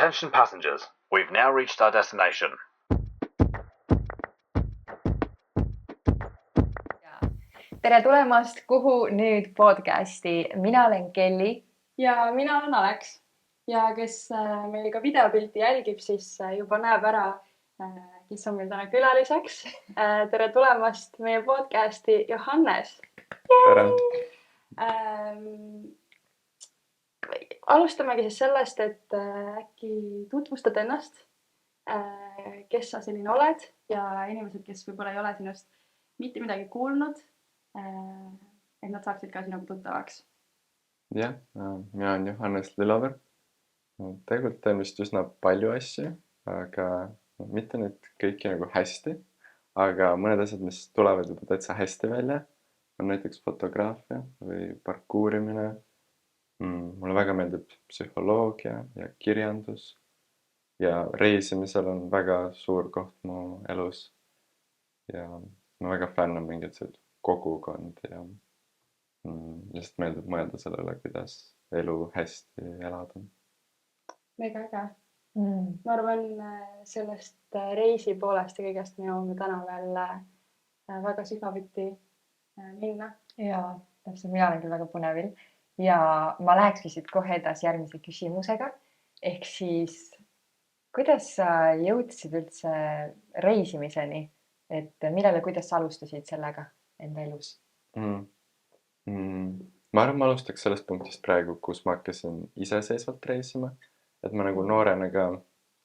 Attention passengers, we've now reached our destination. Tere tulemast Kuhu nüüd podcasti. Mina olen Kelly. Ja mina olen Alex. Ja kes meil ka videopilti jälgib, siis juba näeb ära, kes on meil täna külaliseks. Tere tulemast meie podcasti Johannes. Tere. Alustamegi siis sellest, et äkki tutvustad ennast, kes sa selline oled ja inimesed, kes võib-olla ei ole sinust mitte midagi kuulnud, et nad saaksid ka sinuga tuttavaks. Jah, mina olen Johannes Lilover. Tegelikult teen vist üsna palju asju, aga mitte nüüd kõiki nagu hästi, aga mõned asjad, mis tulevad juba täitsa hästi välja, on näiteks fotograafia või parkuurimine. Mulle väga meeldib psühholoogia ja kirjandus ja reisimisel on väga suur koht mu elus ja ma väga fännan mingit kogukond ja lihtsalt meeldib mõelda sellele, kuidas elu hästi elada. Mega äge. Ma arvan, sellest reisi poolest ja kõigest me jõuame täna veel väga sügavuti minna. Ja täpselt, mina olen küll väga põnevil. Ja ma lähekski siit kohe edasi järgmise küsimusega. Ehk siis, kuidas sa jõudsid üldse reisimiseni? Et millele, kuidas sa alustasid sellega enda elus? Ma arvan, ma alustaks sellest punktist praegu, kus ma hakkasin iseseisvalt reisima. Et ma nagu noorena ka,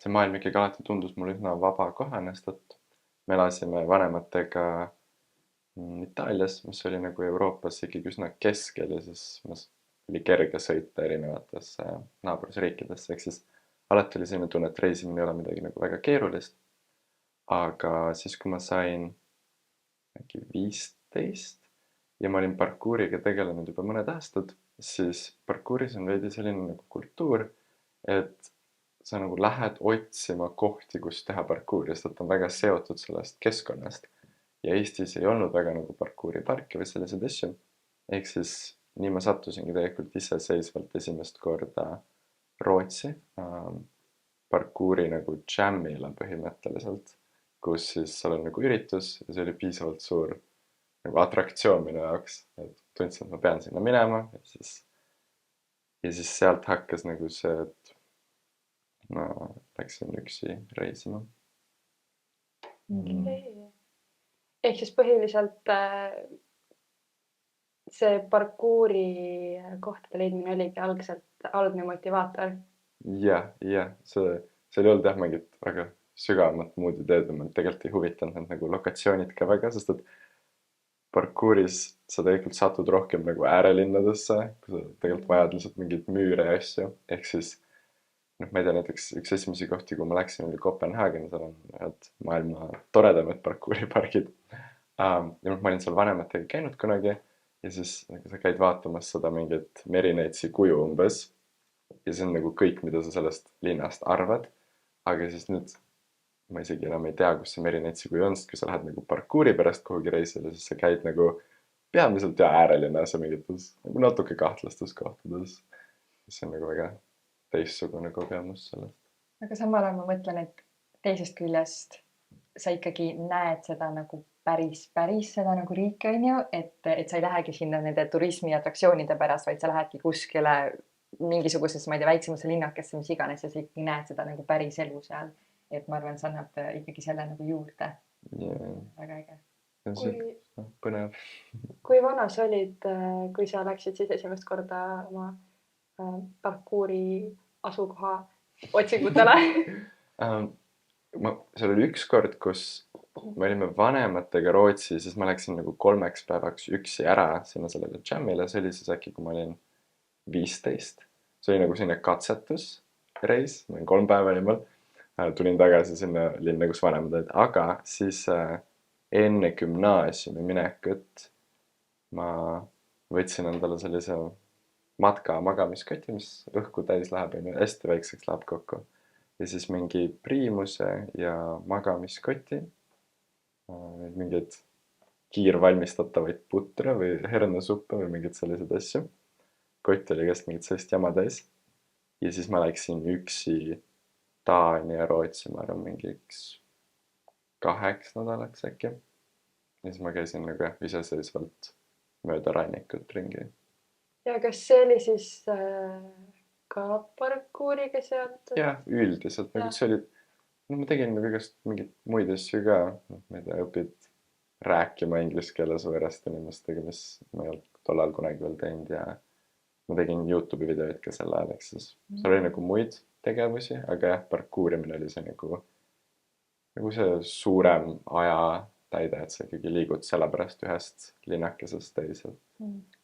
see maailm ikkagi alati tundus mulle üsna vaba kohana, sest me elasime vanematega Itaalias, mis oli nagu Euroopas ikkagi üsna keskel ja siis oli kerge sõita erinevatesse naabrusriikidesse. Ehk siis alati oli selline tunne, et reisimine ei ole midagi nagu väga keerulist. Aga siis, kui ma sain äkki 15 ja ma olin parkuuriga tegelenud juba mõned aastad, siis parkuuris on veidi selline nagu kultuur, et sa nagu lähed otsima kohti, kus teha parkuuri, sest on väga seotud sellest keskkonnast. Ja Eestis ei olnud väga nagu parkuuriparki või sellised asju. Ehk siis nii ma sattusingi tegelikult iseseisvalt esimest korda Rootsi parkuuri nagu jammile põhimõtteliselt, kus siis seal on nagu üritus ja see oli piisavalt suur nagu atraktsioon minu jaoks, et tundsin, et ma pean sinna minema ja siis sealt hakkas nagu see, et ma läksin üksi reisima. Ehk siis põhiliselt see parkuuri kohtade leidmine oligi algne motivaator? Jah, see ei olnud jah mingit väga sügavamat muud ideed, ma tegelikult ei huvitanud need nagu lokatsioonid ka väga, sest et parkuuris sa tegelikult satud rohkem nagu äärelinnadesse, kui sa tegelikult vajad lihtsalt mingid müüre ja asju. Ehk siis, ma ei tea, näiteks üks esimesi kohti, kui ma läksin, oli Kopenhaagen, seal on ühed maailma toredamad parkuuripargid. Ja ma olin seal vanematega käinud kunagi ja siis sa käid vaatamas seda mingit Merineitsi kuju umbes ja see on nagu kõik, mida sa sellest linnast arvad. Aga siis nüüd ma isegi enam ei tea, kus see Merineitsi kuju on, sest kui sa lähed nagu parkuuri pärast kuhugi reisile, siis sa käid nagu peamiselt ja äärelinnas ja mingites nagu natuke kahtlastes kohtades. See on nagu väga teistsugune kogemus sellest. Aga samal ajal ma mõtlen, et teisest küljest sa ikkagi näed seda nagu päris seda nagu riiki, on ju, et sa ei lähegi sinna nende turismi atraktsioonide pärast, vaid sa lähedki kuskile mingisuguses, ma ei tea, väiksemasse linnakesse, mis iganes, ja sa ikkagi näed seda nagu päris elu seal. Et ma arvan, sa annab ikkagi selle nagu juurde. Väga äge. Põnev. Kui vana sa olid, kui sa läksid siis esimest korda oma parkuuri asukoha otsingutele? Seal oli üks kord, kus me olime vanematega Rootsi, siis ma läksin nagu 3 päevaks üksi ära sinna sellele jammile. See oli siis äkki, kui ma olin 15. See oli nagu selline katsetusreis, ma olin 3 päeva nimel. Tulin tagasi sinna linna, kus vanemad olid. Aga siis enne gümnaasiumi minekut ma võtsin endale sellise matka magamiskoti, mis õhku täis läheb, hästi väikseks läheb kokku. Ja siis mingi priimuse ja magamiskoti, mingeid kiirvalmistatavaid putre või hernesuppe või mingid sellised asju. Kott oli käest mingit sellist jama täis. Ja siis ma läksin üksi Taani ja Rootsi, ma arvan, mingiks 2 nädalaks äkki. Ja siis ma käisin nagu jah, iseseisvalt mööda rannikut ringi. ja kas see oli siis ka parkuuriga seotud? jah, üldiselt nagu see oli, no ma tegin nagu igast mingeid muid asju ka, ma ei tea, õpid rääkima inglise keeles võõraste inimestega, mis ma ei olnud tollal kunagi veel teinud ja ma tegin YouTube'i videoid ka sel ajal, ehk siis seal oli nagu muid tegevusi, aga jah, parkuurimine oli see nagu see suurem ajatäide, et sa ikkagi liigud sellepärast ühest linnakesest teise.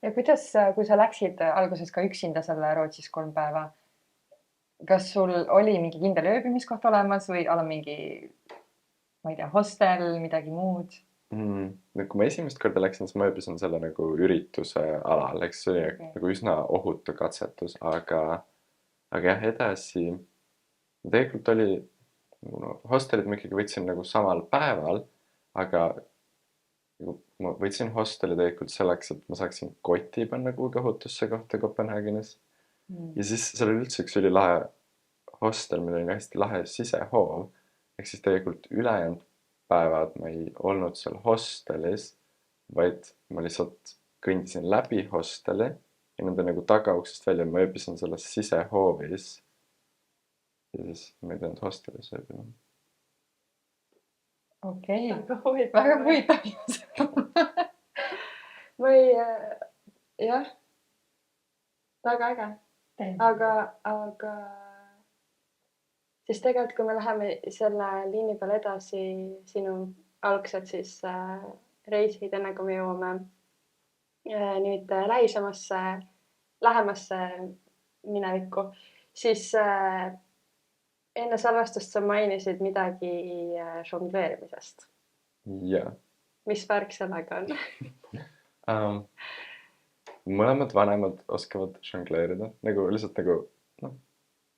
Ja kuidas, kui sa läksid alguses ka üksinda selle Rootsis 3 päeva, kas sul oli mingi kindel ööbimiskoht olemas või ala mingi, ma ei tea, hostel, midagi muud? Kui ma esimest korda läksin, siis ma ööbisin selle nagu ürituse alal, eks see oli nagu üsna ohutu katsetus, aga jah, edasi tegelikult oli, hostelit ma ikkagi võtsin nagu samal päeval, aga ma võtsin hosteli tegelikult selleks, et ma saaksin koti panna kuhugi ohutusse kohta Kopenhaagenis. Ja siis seal oli üldse üks ülilahe hostel, meil oli hästi lahe sisehoov, ehk siis tegelikult ülejäänud päevad ma ei olnud seal hostelis, vaid ma lihtsalt kõndisin läbi hosteli ja nende nagu tagauksest välja ma ööbisin selles sisehoovis. Ja siis ma ei pidanud hostelis ööbima. Okei, väga huvitav. ma ei, jah, väga äge, aga siis tegelikult, kui me läheme selle liini peal edasi, sinu algsed siis reisid, enne kui me jõuame nüüd lähemasse minevikku, siis enne salvestust sa mainisid midagi žongleerimisest. Jaa. Mis värk sellega on? Mõlemad vanemad oskavad žongleerida, nagu lihtsalt nagu,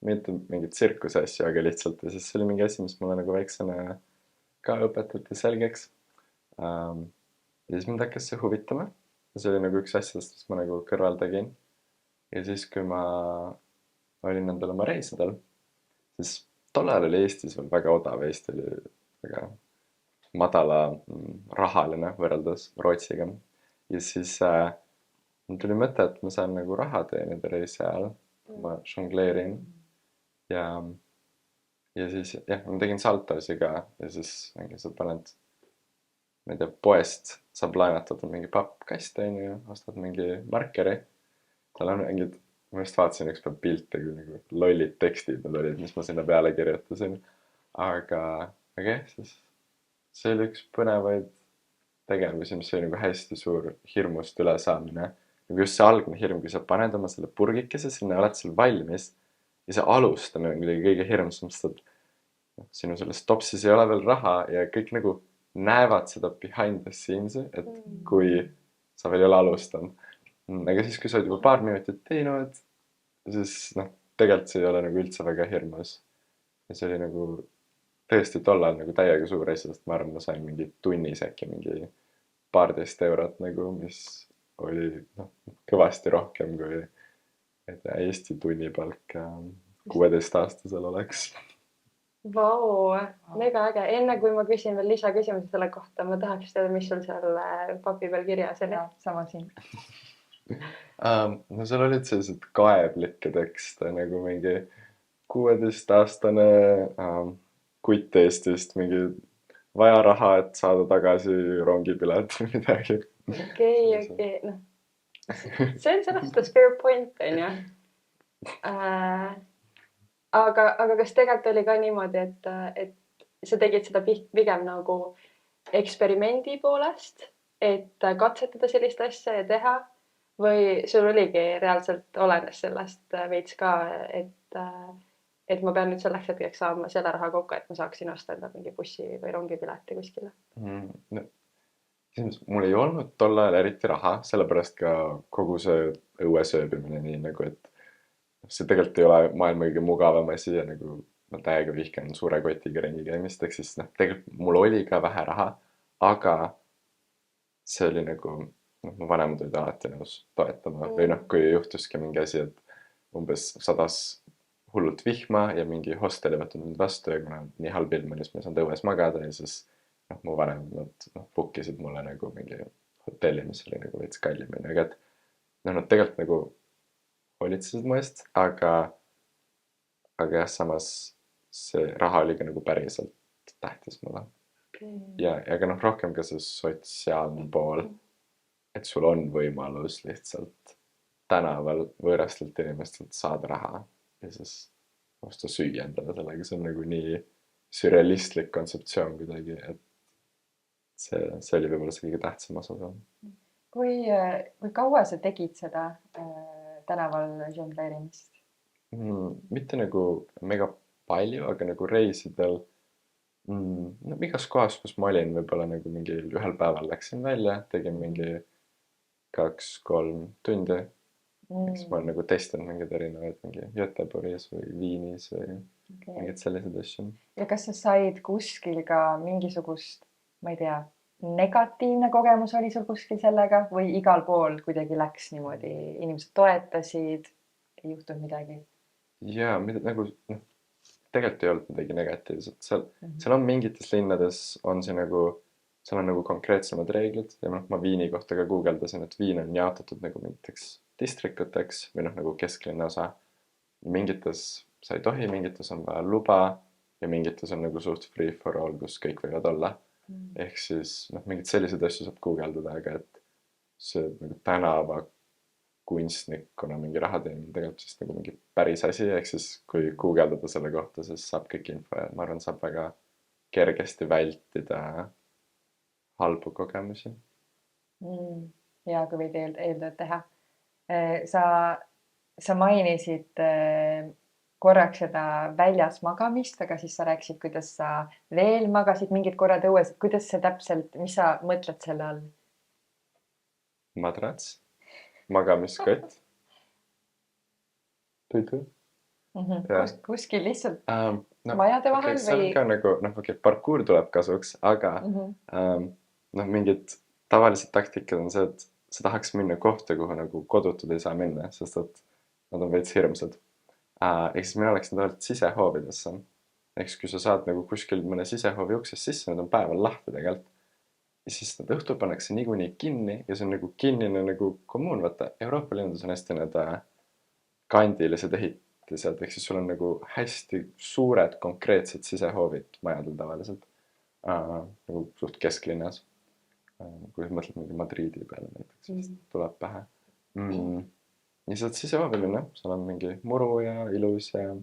mitte mingit tsirkuse asju, aga lihtsalt ja siis see oli mingi asi, mis mulle nagu väiksena ka õpetati selgeks. Ja siis mind hakkas see huvitama ja see oli nagu üks asjadest, mis ma nagu kõrval tegin. Ja siis, kui ma olin nendel oma reisidel, siis tollal oli Eestis veel väga odav, Eesti oli väga madala rahaline võrreldes Rootsiga. Ja siis mul tuli mõte, et ma saan nagu raha teenida reisi ajal, ma žongleerin. Ja siis jah, ma tegin saltosi ka ja siis sa paned, ma ei tea, poest saab laenatada mingi pappkast, ostad mingi markeri. Seal on mingid, ma just vaatasin üks päev pilte, kui nagu lollid tekstid need olid, mis ma sinna peale kirjutasin. Aga jah, siis see oli üks põnevaid tegevusi, mis oli nagu hästi suur hirmust ülesaamine. Nagu just see algne hirm, kui sa paned oma selle purgikese sinna, oled seal valmis ja see alustamine on kõige hirmsam, sest et sinu selles topsis ei ole veel raha ja kõik nagu näevad seda behind the scenes, et kui sa veel ei ole alustanud. Aga siis, kui sa oled juba paar minutit teinud, siis tegelikult see ei ole nagu üldse väga hirmus. Ja see oli nagu tõesti tollal nagu täiega suur asi, sest ma arvan, ma sain mingi tunnis äkki mingi 12 eurot nagu, mis oli kõvasti rohkem kui Eesti tunnipalk 16-aastasel oleks. Vau, mega äge. Enne kui ma küsin veel lisaküsimusi selle kohta, ma tahaks teada, mis sul seal papi peal kirjas oli. Sama siin. No seal olid sellised kaeblikke tekste nagu mingi 16-aastane kutt Eestist, mingi vaja raha, et saada tagasi rongipilet või midagi. Okei. See on selles suhtes fair point, on ju. Aga kas tegelikult oli ka niimoodi, et sa tegid seda pigem nagu eksperimendi poolest, et katsetada sellist asja ja teha, või sul oligi reaalselt olenes sellest veits ka, et ma pean nüüd selleks hetkeks saama selle raha kokku, et ma saaksin osta enda mingi bussi või rongipileti kuskile? Mul ei olnud tol ajal eriti raha, sellepärast ka kogu see õuesööbimine nii nagu, et see tegelikult ei ole maailma kõige mugavam asi ja nagu ma täiega vihkan suure kotiga ringi käimist, ehk siis tegelikult mul oli ka vähe raha, aga see oli nagu, mu vanemad olid alati nõus toetama või kui juhtuski mingi asi, et umbes sadas hullult vihma ja mingi hostel ei võtnud mind vastu ja kuna nii halb ilm oli, siis ma ei saanud õues magada ja siis mu vanemad book isid mulle nagu mingi hotelli, mis oli nagu veits kallim, aga et nad tegelikult nagu hoolitsesid mu eest, aga jah, samas see raha oli ka nagu päriselt tähtis mulle. Ja aga rohkem ka see sotsiaalne pool, et sul on võimalus lihtsalt tänaval võõrastelt inimestelt saada raha ja siis osta süüa endale sellega, see on nagu nii sürrealistlik kontseptsioon kuidagi, et see oli võib-olla see kõige tähtsam osa seal. Kui kaua sa tegid seda tänaval žongleerimist? Mitte nagu mega palju, aga nagu reisidel igas kohas, kus ma olin, võib-olla nagu mingi ühel päeval läksin välja, tegin mingi 2-3 tundi. Eks ma olen nagu testinud mingeid erinevaid mingi Göteborgis või Viinis või mingid sellised asju. Ja kas sa said kuskil ka mingisugust, ma ei tea, negatiivne kogemus oli sul kuskil sellega või igal pool kuidagi läks niimoodi, inimesed toetasid, ei juhtunud midagi? Jaa, nagu tegelikult ei olnud midagi negatiivset. Seal on mingites linnades on see nagu, seal on nagu konkreetsemad reeglid ja ma Viini kohta ka guugeldasin, et Viin on jaotatud nagu mingiteks distrikuteks või nagu kesklinna osa. Mingites sa ei tohi, mingites on vaja luba ja mingites on nagu suht free for all, kus kõik võivad olla. Ehk siis mingid sellised asju saab guugeldada, aga et see nagu tänava kunstnikuna mingi raha teenimine tegelikult siis nagu mingi päris asi, ehk siis kui guugeldada selle kohta, siis saab kõik info ja ma arvan, saab väga kergesti vältida halbu kogemusi. Ja kui võid eeldada teha. Sa mainisid korraks seda väljas magamist, aga siis sa rääkisid, kuidas sa veel magasid mingid korrad õues, et kuidas see täpselt, mis sa mõtled selle all? Madrats, magamiskott, toidu. Kuskil lihtsalt majade vahel või? See on ka nagu, parkuur tuleb kasuks, aga mingid tavalised taktikad on see, et sa tahaks minna kohta, kuhu nagu kodutud ei saa minna, sest et nad on veits hirmsad. Ehk siis mina läksin tavaliselt sisehoovidesse. Ehk siis kui sa saad nagu kuskil mõne sisehoovi uksest sisse, need on päeval lahti tegelikult. Ja siis need õhtul pannakse niikuinii kinni ja see on nagu kinnine nagu kommuun. Vaata, Euroopa linnades on hästi need kandilised ehitised. Ehk siis sul on nagu hästi suured konkreetsed sisehoovid majadel tavaliselt. Nagu suht kesklinnas. Kui sa mõtled mingi Madriidi peale näiteks, siis tuleb pähe. Ja saad sisehoovi minna, seal on mingi muru ja ilus ja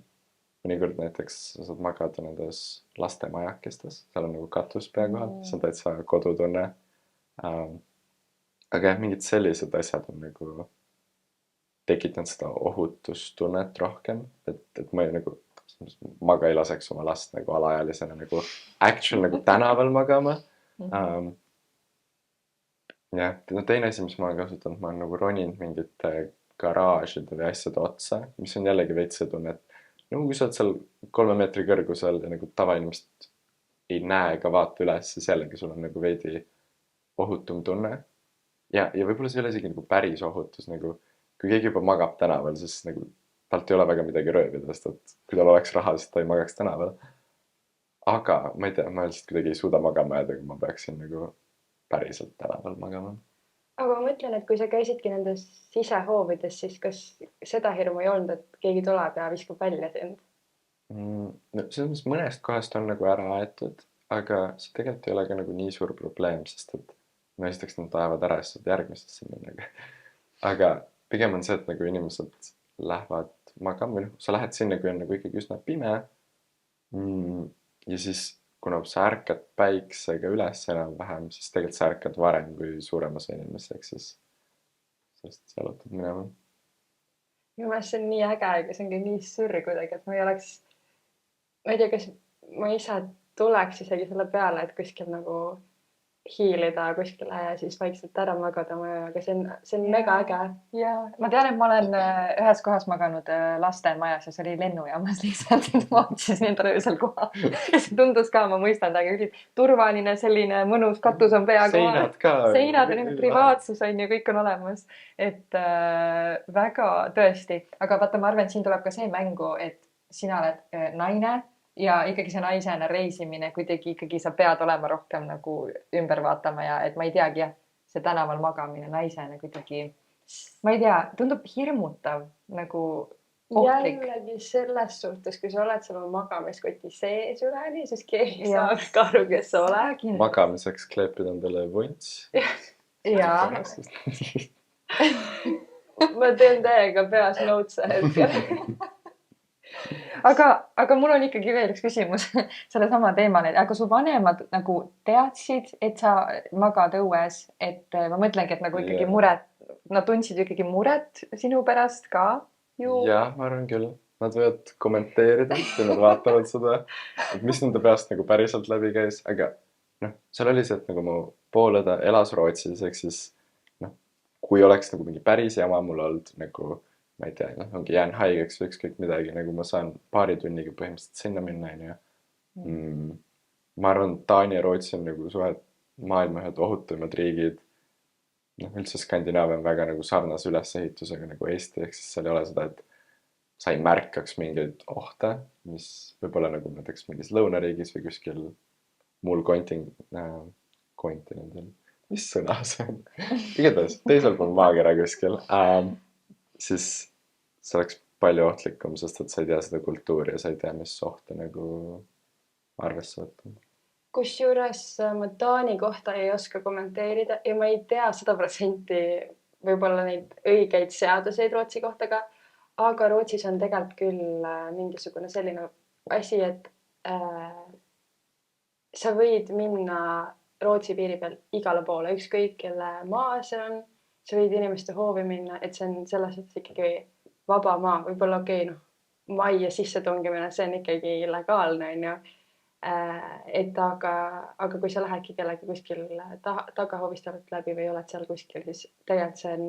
mõnikord näiteks saad magada nendes lastemajakestes, seal on nagu katus pea kohal, see on täitsa kodutunne. Aga jah, mingid sellised asjad on nagu tekitanud seda ohutustunnet rohkem, et ma ei laseks oma last nagu alaealisena nagu actual nagu tänaval magama. Ja teine asi, mis ma olen kasutanud, ma olen nagu roninud mingite garaažide või asjade otsa, mis on jällegi veits see tunne, et kui sa oled seal 3 meetri kõrgusel ja nagu tavainimest ei näe ega vaata üles, siis jällegi sul on nagu veidi ohutum tunne. Ja võib-olla see ei ole isegi nagu päris ohutus, nagu kui keegi juba magab tänaval, siis nagu talt ei ole väga midagi röövida, sest et kui tal oleks raha, siis ta ei magaks tänaval. Aga ma ei tea, ma lihtsalt kuidagi ei suuda magama jääda, kui ma peaksin nagu päriselt tänaval magama. Aga ma mõtlen, et kui sa käisidki nendes sisehoovides, siis kas seda hirmu ei olnud, et keegi tuleb ja viskab välja sind? Selles mõnest kohast on nagu ära aetud, aga see tegelikult ei ole ka nagu nii suur probleem, sest et esiteks nad ajavad ära ja saad järgmistesse minna. Aga pigem on see, et nagu inimesed lähevad magama või sa lähed sinna, kui on nagu ikkagi üsna pime. Ja siis kuna sa ärkad päiksega üles enam-vähem, siis tegelikult sa ärkad varem kui suurem osa inimeseks, sest jalutad minema. Minu meelest see on nii äge, aga see on ka nii sürr kuidagi, et ma ei tea, kas ma ise tuleks isegi selle peale, et kuskil nagu hiilida kuskile ja siis vaikselt ära magada, aga see on mega äge. Ja ma tean, et ma olen ühes kohas maganud lastemajas ja see oli lennujaamas lihtsalt, et ma otsisin endale öösel koha. Ja see tundus ka, ma mõistan, aga turvaline selline mõnus katus on pea kohal. Seinad ka. Seinad ja privaatsus on ju, kõik on olemas. Et väga tõesti. Aga vaata, ma arvan, siin tuleb ka see mängu, et sina oled naine ja ikkagi see naisena reisimine kuidagi ikkagi sa pead olema rohkem nagu ümber vaatama ja et ma ei teagi jah, see tänaval magamine naisena kuidagi, ma ei tea, tundub hirmutav nagu ohtlik. jällegi selles suhtes, kui sa oled seal oma magamiskoti sees üleni, siis keegi Jah. saab ka aru, kes sa oled. magamiseks kleepida endale vunts. ja ma teen täiega peas notes'e hetkel. aga mul on ikkagi veel üks küsimus sellesama teemal, et aga su vanemad nagu teadsid, et sa magad õues, et ma mõtlengi, et nagu ikkagi Jah. muret, nad tundsid ju ikkagi muret sinu pärast ka ju. jah, ma arvan küll. Nad võivad kommenteerida, kui nad vaatavad seda, et mis nende peast nagu päriselt läbi käis, aga noh, seal oli see, et nagu mu poolõde elas Rootsis, ehk siis noh, kui oleks nagu mingi päris jama mul olnud nagu ma ei tea, noh, ongi jään haigeks või ükskõik midagi, nagu ma saan paari tunniga põhimõtteliselt sinna minna, onju. Ma arvan, Taani ja Rootsi on nagu suhet maailma ühed ohutumad riigid. Noh, üldse Skandinaavia on väga nagu sarnase ülesehitusega nagu Eesti, ehk siis seal ei ole seda, et sa ei märkaks mingeid ohte, mis võib-olla nagu näiteks mingis lõunariigis või kuskil muul kontinendil. Mis sõna see on? Igatahes, teisel pool maakera kuskil. Siis see oleks palju ohtlikum, sest et sa ei tea seda kultuuri ja sa ei tea, mis ohte nagu arvesse võtta. Kusjuures ma Taani kohta ei oska kommenteerida ja ma ei tea 100% võib-olla neid õigeid seaduseid Rootsi kohta ka, aga Rootsis on tegelikult küll mingisugune selline asi, et sa võid minna Rootsi piiri peal igale poole, ükskõik kelle maa see on. Sa võid inimeste hoovi minna, et see on selles suhtes ikkagi vaba maa, võib-olla okei, noh, majja sisse tungimine, see on ikkagi illegaalne, on ju. Et aga kui sa lähedki kellegi kuskil tagahoovist oled läbi või oled seal kuskil, siis tegelikult see on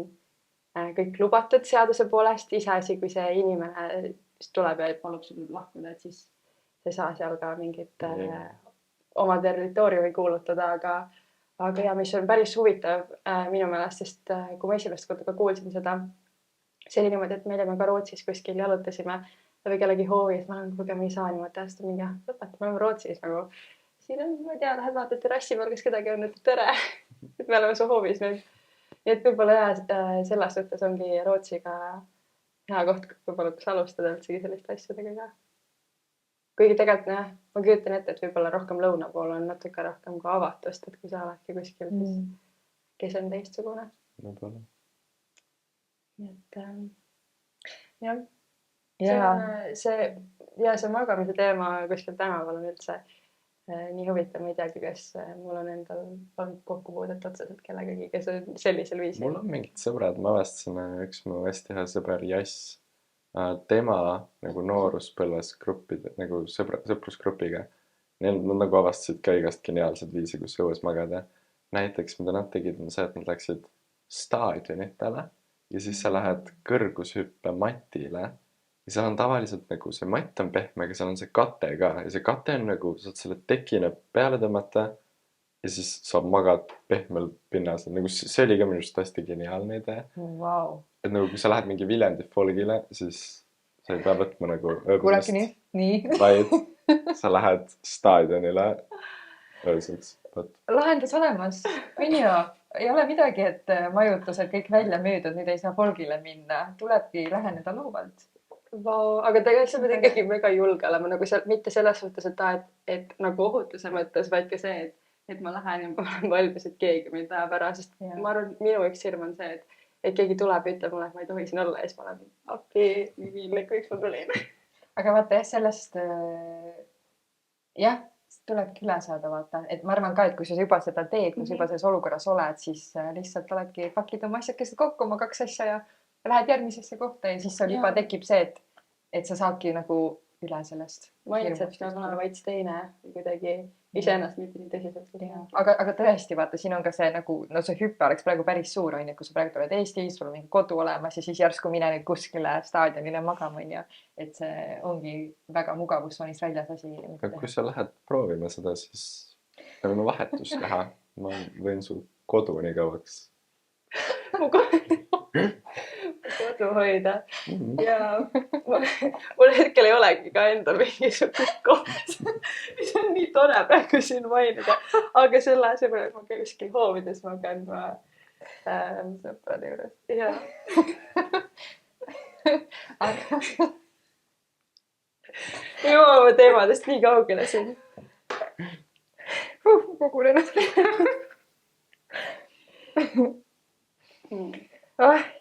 kõik lubatud seaduse poolest, iseasi, kui see inimene tuleb ja palub sul lahkuda, et siis sa ei saa seal ka mingit oma territooriumi kuulutada, aga ja, mis on päris huvitav minu meelest, sest kui ma esimest korda ka kuulsin seda, see oli niimoodi, et me olime ka Rootsis kuskil jalutasime läbi kellegi hoovi, et ma olen, kuulge, me ei saa niimoodi astuda mingi, lõpeta, me oleme Rootsis nagu. Siin on, ma ei tea, lähed vaatad terrassi peal, kes kedagi on, et tere, et me oleme su hoovis nüüd. Nii et võib-olla selles suhtes ongi Rootsiga hea koht, võib-olla kus alustada üldsegi selliste asjadega ka. Kuigi tegelikult jah, ma kujutan ette, et võib-olla rohkem lõuna pool on natuke rohkem ka avatust, et kui sa oledki kuskil, siis kes on teistsugune. Võib-olla. Nii et jah, see magamise teema kuskil tänaval on üldse nii huvitav, ma ei teagi, kas mul on endal olnud kokkupuudet otseselt kellegagi, kes on sellisel viisil. Mul on mingid sõbrad, ma avastasin üks mu hästi hea sõber Jass. Tema nagu nooruspõlves gruppide, nagu sõprusgrupiga. Nad nagu avastasid ka igast geniaalsed viisi, kus õues magada. Näiteks, mida nad tegid, on see, et nad läksid staadionitele ja siis sa lähed kõrgushüppe matile ja seal on tavaliselt nagu see matt on pehme, aga seal on see kate ka ja see kate on nagu, saad selle tekina peale tõmmata ja siis sa magad pehmel pinnasel. Nagu see oli ka minu arust hästi geniaalne idee. Wow. Et nagu kui sa lähed mingi Viljandi folgile, siis sa ei pea võtma nagu kuulake nii. Vaid sa lähed staadionile ööseks. Lahendus olemas, on ju. Ei ole midagi, et majutused kõik välja müüdud, nüüd ei saa folgile minna. Tulebki läheneda loovalt. Vau, aga tegelikult sa pead ikkagi mega julge olema, nagu mitte selles suhtes, et nagu ohutuse mõttes, vaid ka see, et ma lähen ja ma olen valmis, et keegi mind ajab ära, sest ma arvan, minu üks hirm on see, et keegi tuleb ja ütleb mulle, et ma ei tohi siin olla ja siis ma olen appi, miks ma tulin. Aga vaata jah, sellest jah, tulebki üle saada, vaata, et ma arvan ka, et kui sa juba seda teed, kui sa juba selles olukorras oled, siis lihtsalt oledki pakid oma asjakesed kokku, oma 2 asja ja lähed järgmisesse kohta ja siis sul juba tekib see, et sa saadki nagu üle sellest. Mindset peab olema veits teine kuidagi iseennast mitte nii tõsiselt. Aga tõesti, vaata, siin on ka see nagu, no see hüppe oleks praegu päris suur, on ju, kui sa praegu tuled Eestis, sul on mingi kodu olemas ja siis järsku mine nüüd kuskile staadionile magama, on ju. Et see ongi väga mugavustsoonis väljas asi. Aga kui sa lähed proovima seda, siis me võime vahetust teha. Ma võin su kodu nii kauaks. Mu kodu hoida. Ja mul hetkel ei olegi ka endal mingisugust kohta, mis on nii tore praegu siin mainida, aga selle asemel, et ma käin kuskil hoovides, ma käin sõprade juures. ja Aga me jõuame teemadest nii kaugele siin. kogunenud.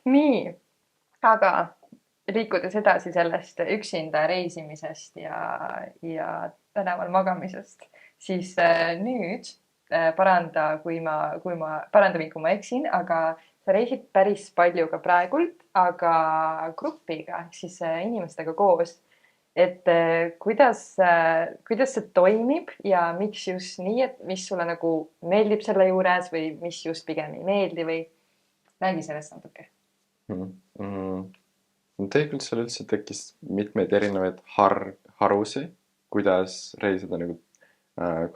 Nii, aga liikudes edasi sellest üksinda reisimisest ja tänaval magamisest, siis nüüd paranda mind, kui ma eksin, aga sa reisid päris palju ka praegult, aga grupiga, ehk siis inimestega koos. Et kuidas see toimib ja miks just nii, et mis sulle nagu meeldib selle juures või mis just pigem ei meeldi või räägi sellest natuke. Tegelikult seal üldse tekkis mitmeid erinevaid harusi, kuidas reisida nagu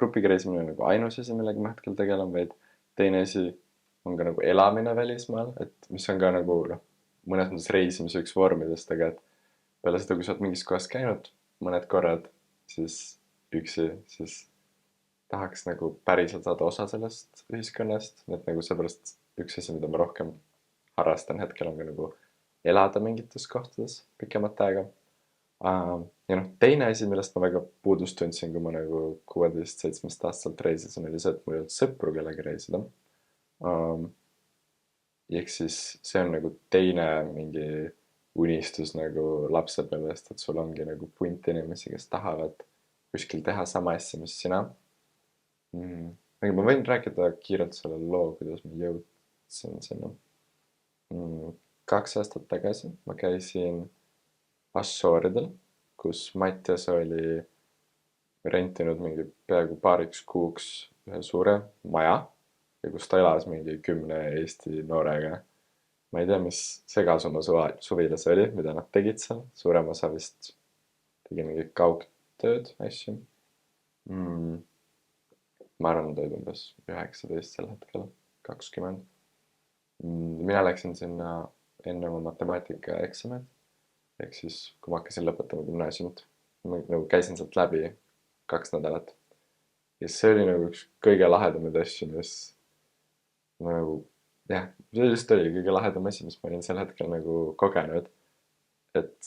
grupiga reisimine nagu ainus asi, millega ma hetkel tegelen, vaid teine asi on ka nagu elamine välismaal, et mis on ka nagu mõnes mõttes reisimise üks vormidest, aga et peale seda, kui sa oled mingis kohas käinud mõned korrad, siis üksi, siis tahaks nagu päriselt saada osa sellest ühiskonnast, et nagu seepärast üks asi, mida ma rohkem harrastan hetkel on ka nagu elada mingites kohtades pikemat aega. Ja teine asi, millest ma väga puudust tundsin, kui ma nagu 16-17 aastaselt reisisin, oli see, et mul ei olnud sõpru, kellega reisida. Ehk siis see on nagu teine mingi unistus nagu lapsepõlvest, et sul ongi nagu punt inimesi, kes tahavad kuskil teha sama asja, mis sina. Ma võin rääkida kiirelt selle loo, kuidas ma jõudsin sinna. 2 aastat tagasi ma käisin Assuuridel, kus Mattias oli rentinud mingi peaaegu paariks kuuks ühe suure maja ja kus ta elas mingi 10 Eesti noorega. Ma ei tea, mis segasuma suvila see oli, mida nad tegid seal. Suurem osa vist tegi mingi kaugtööd asju. Ma arvan, et olid umbes 19 sel hetkel, 20. Mina läksin sinna enne oma matemaatika eksamid. Ehk siis, kui ma hakkasin lõpetama gümnaasiumit, ma nagu käisin sealt läbi 2 nädalat. Ja see oli nagu üks kõige lahedamaid asju, mis ma nagu, jah, see just oli kõige lahedam asi, mis ma olin sel hetkel nagu kogenud. Et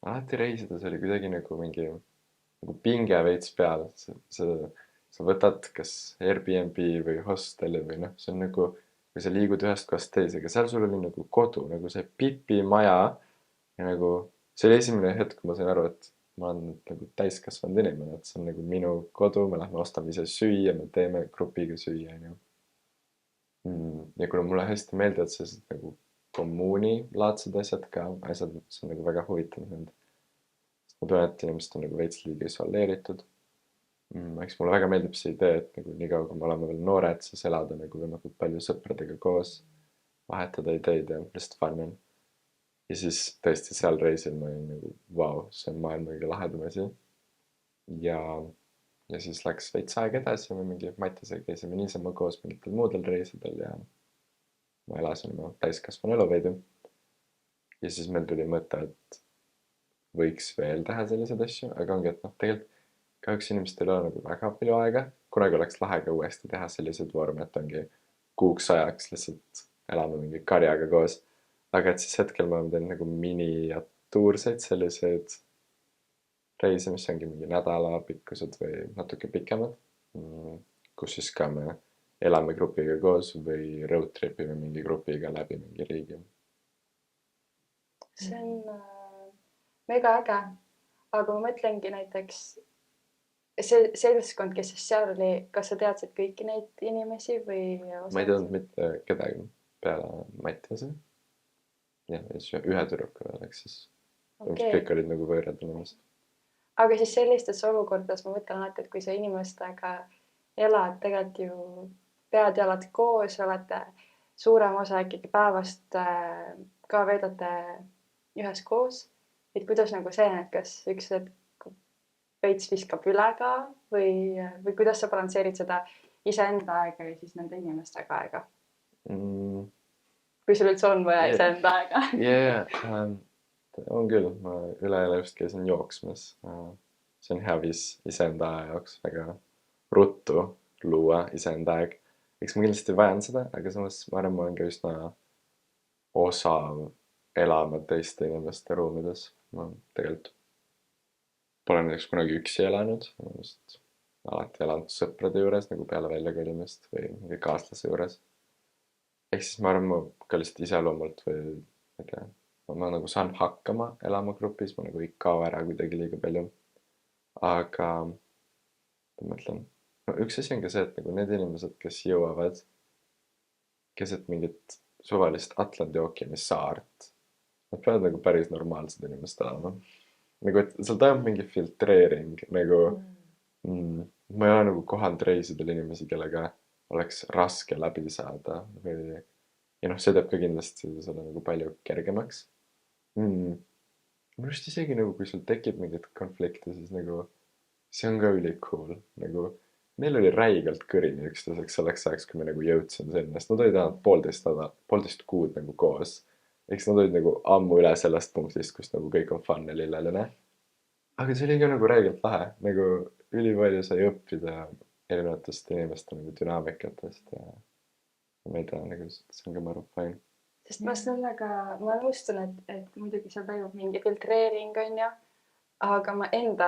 alati reisides oli kuidagi nagu mingi nagu pinge veits peal. Sa võtad kas Airbnb või hosteli või see on nagu, kui sa liigud ühest kohast teise, aga seal sul oli nagu kodu, nagu see pipimaja. Ja nagu see oli esimene hetk, kui ma sain aru, et ma olen nagu täiskasvanud inimene, et see on nagu minu kodu, me lähme ostame ise süüa, me teeme grupiga süüa. Ja kuna mulle hästi meeldivad sellised nagu kommuunilaadsed asjad ka, see on nagu väga huvitanud mind. Ma tunnen, et inimesed on nagu veits liiga isoleeritud. Eks mulle väga meeldib see idee, et nagu nii kaua, kui me oleme veel noored, siis elada nagu võimalikult palju sõpradega koos, vahetada ideid ja lihtsalt fun on. Ja siis tõesti seal reisil ma olin nagu, vau, see on maailma kõige lahedam asi. Ja siis läks veits aeg edasi, me mingi Mattiasega käisime niisama koos mingitel muudel reisidel ja ma elasin oma täiskasvanu elu veidi. Ja siis meil tuli mõte, et võiks veel teha selliseid asju, aga ongi, et tegelikult kahjuks inimestel ei ole nagu väga palju aega. Kunagi oleks lahe ka uuesti teha selliseid vorme, et ongi kuuks ajaks lihtsalt elame mingi karjaga koos. Aga et siis hetkel me oleme teinud nagu miniatuurseid selliseid reise, mis ongi mingi nädala pikkused või natuke pikemad, kus siis ka me elame grupiga koos või road tripime mingi grupiga läbi mingi riigi. See on mega äge, aga ma mõtlengi näiteks see seltskond, kes siis seal oli, kas sa teadsid kõiki neid inimesi või? Ma ei teadnud mitte kedagi peale Mattiase. Ja siis ühe tüdruku veel, eks siis kõik olid nagu võõrad inimesed. Aga siis sellistes olukordades ma mõtlen alati, et kui sa inimestega elad, tegelikult ju pead jalad koos, olete suurem osa ikkagi päevast ka veedate ühes koos. Et kuidas nagu see, et kas üks veits viskab üle ka või kuidas sa balansseerid seda iseenda aega ja siis nende inimestega aega? Kui sul üldse on vaja iseenda aega. on küll, ma üleeile just käisin jooksmas. See on hea viis iseenda aja jaoks väga ruttu luua iseenda aeg. Eks ma kindlasti vajan seda, aga samas ma arvan, ma olen ka üsna osav elama teiste inimeste ruumides. Ma tegelikult pole näiteks kunagi üksi elanud. Ma just alati elanud sõprade juures nagu peale väljakolimist või mingi kaaslase juures. Ehk siis ma arvan, ma ka lihtsalt iseloomult või ma ei tea, ma nagu saan hakkama elama grupis, ma nagu ei kao ära kuidagi liiga palju. Aga ma mõtlen, no üks asi on ka see, et nagu need inimesed, kes jõuavad keset mingit suvalist Atlandi ookeani saart, nad peavad nagu päris normaalsed inimesed olema. Nagu, et seal toimub mingi filtreering, nagu ma ei ole nagu kohanud reisidel inimesi, kellega oleks raske läbi saada või ja noh, see teeb ka kindlasti seda nagu palju kergemaks. Minu arust isegi nagu, kui sul tekib mingit konflikti, siis nagu see on ka ülikool. Nagu meil oli räigelt kõrini üksteiseks selleks ajaks, kui me nagu jõudsime sinna, sest nad olid ainult poolteist kuud nagu koos. Eks nad olid nagu ammu üle sellest punktist, kus nagu kõik on fun ja lilleline. Aga see oli ka nagu räigelt lahe, nagu ülipalju sai õppida erinevatest inimeste nagu dünaamikatest ja ma ei tea, nagu see on ka maru fine. Sest ma nõustun, et muidugi seal toimub mingi filtreering, on ju, aga ma enda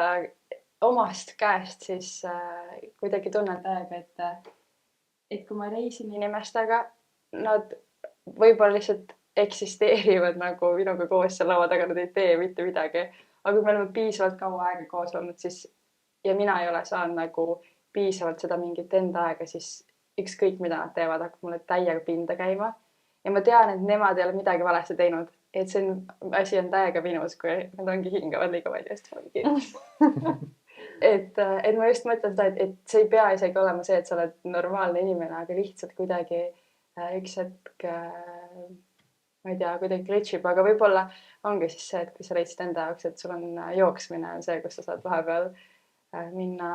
omast käest siis kuidagi tunnen täiega, et kui ma reisin inimestega, nad võib-olla lihtsalt eksisteerivad nagu minuga koos seal laua taga, nad ei tee mitte midagi. Aga kui me oleme piisavalt kaua aega koos olnud, siis ja mina ei ole saanud nagu piisavalt seda mingit enda aega, siis ükskõik mida nad teevad, hakkab mulle täiega pinda käima. Ja ma tean, et nemad ei ole midagi valesti teinud. Et see asi on täiega minus, kui nad ongi hingavad liiga palju. Et ma just mõtlen seda, et see ei pea isegi olema see, et sa oled normaalne inimene, aga lihtsalt kuidagi üks hetk, ma ei tea, kuidagi glitchib, aga võib-olla ongi siis see, et kui sa leidsid enda jaoks, et sul on jooksmine on see, kus sa saad vahepeal minna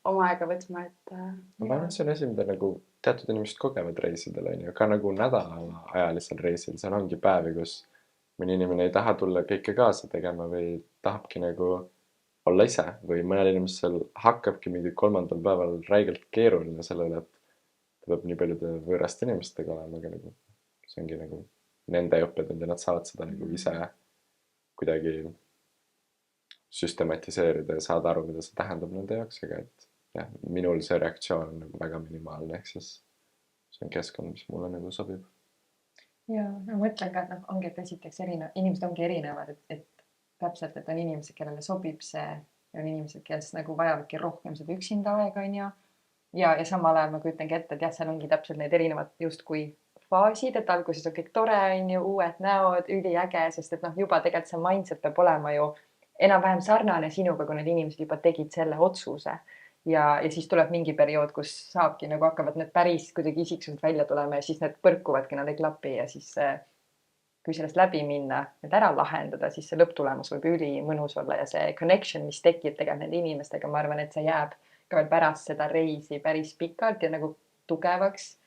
oma aega võtma, et ma arvan, et see on asi, mida nagu teatud inimesed kogevad reisidel, on ju, ka nagu nädalaajalisel reisil, seal ongi päevi, kus mõni inimene ei taha tulla kõike kaasa tegema või tahabki nagu olla ise või mõnel inimesel hakkabki mingi 3. päeval räigelt keeruline selle üle, et ta peab nii paljude võõraste inimestega olema, aga nagu see ongi nagu nende õppetund ja nad saavad seda nagu ise kuidagi süstematiseerida ja saada aru, mida see tähendab nende jaoks, aga et jah, minul see reaktsioon on nagu väga minimaalne, ehk siis see on keskkond, mis mulle nagu sobib. Ja ma mõtlen ka, et ongi, et esiteks inimesed ongi erinevad, et täpselt, et on inimesed, kellele sobib see ja on inimesed, kes nagu vajavadki rohkem seda üksinda aega, on ju. Ja samal ajal ma kujutangi ette, et jah, seal ongi täpselt need erinevad justkui faasid, et alguses on kõik tore, on ju, uued näod, üliäge, sest et juba tegelikult see mindset peab olema ju enam-vähem sarnane sinuga, kui need inimesed juba tegid selle otsuse. Ja siis tuleb mingi periood, kus saabki nagu hakkavad need päris kuidagi isiksused välja tulema ja siis need põrkuvadki, nad ei klapi ja siis kui sellest läbi minna, need ära lahendada, siis see lõpptulemus võib üli mõnus olla ja see connection, mis tekib tegelikult nende inimestega, ma arvan, et see jääb ka veel pärast seda reisi päris pikalt ja nagu tugevaks,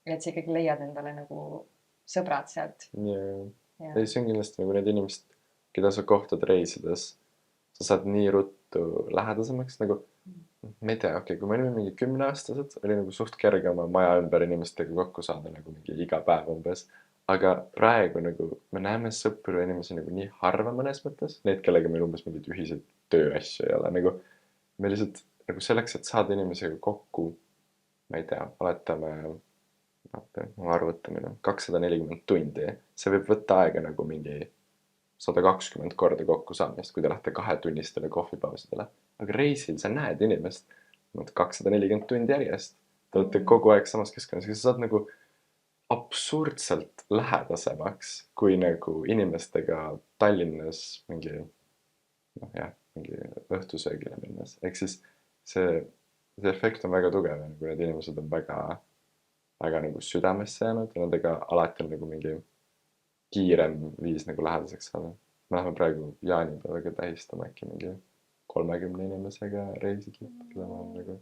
et sa ikkagi leiad endale nagu sõbrad sealt. Ja see on kindlasti nagu need inimesed, keda sa kohtad reisides, sa saad nii ruttu lähedasemaks nagu ma ei tea, okei, kui me olime mingi 10-aastased, oli nagu suht kerge oma maja ümber inimestega kokku saada nagu mingi iga päev umbes. Aga praegu nagu me näeme sõpru inimesi nagu nii harva mõnes mõttes, need, kellega meil umbes mingid ühiseid tööasju ei ole. Nagu me lihtsalt nagu selleks, et saada inimesega kokku, ma ei tea, oletame, arvutamine, 240 tundi. See võib võtta aega nagu mingi 120 korda kokku saamist, kui te lähete 2-tunnistele kohvipausidele. Aga reisil sa näed inimest 240 tundi järjest. Te olete kogu aeg samas keskkonnas. Sa saad nagu absurdselt lähedasemaks, kui nagu inimestega Tallinnas mingi õhtusöögile minnes. Ehk siis see efekt on väga tugev ja nagu need inimesed on väga nagu südamesse jäänud ja nendega alati on nagu mingi kiirem viis nagu lähedaseks saada. Me läheme praegu jaanipäevaga tähistama äkki mingi 30 inimesega reisid lõpukile ma nagu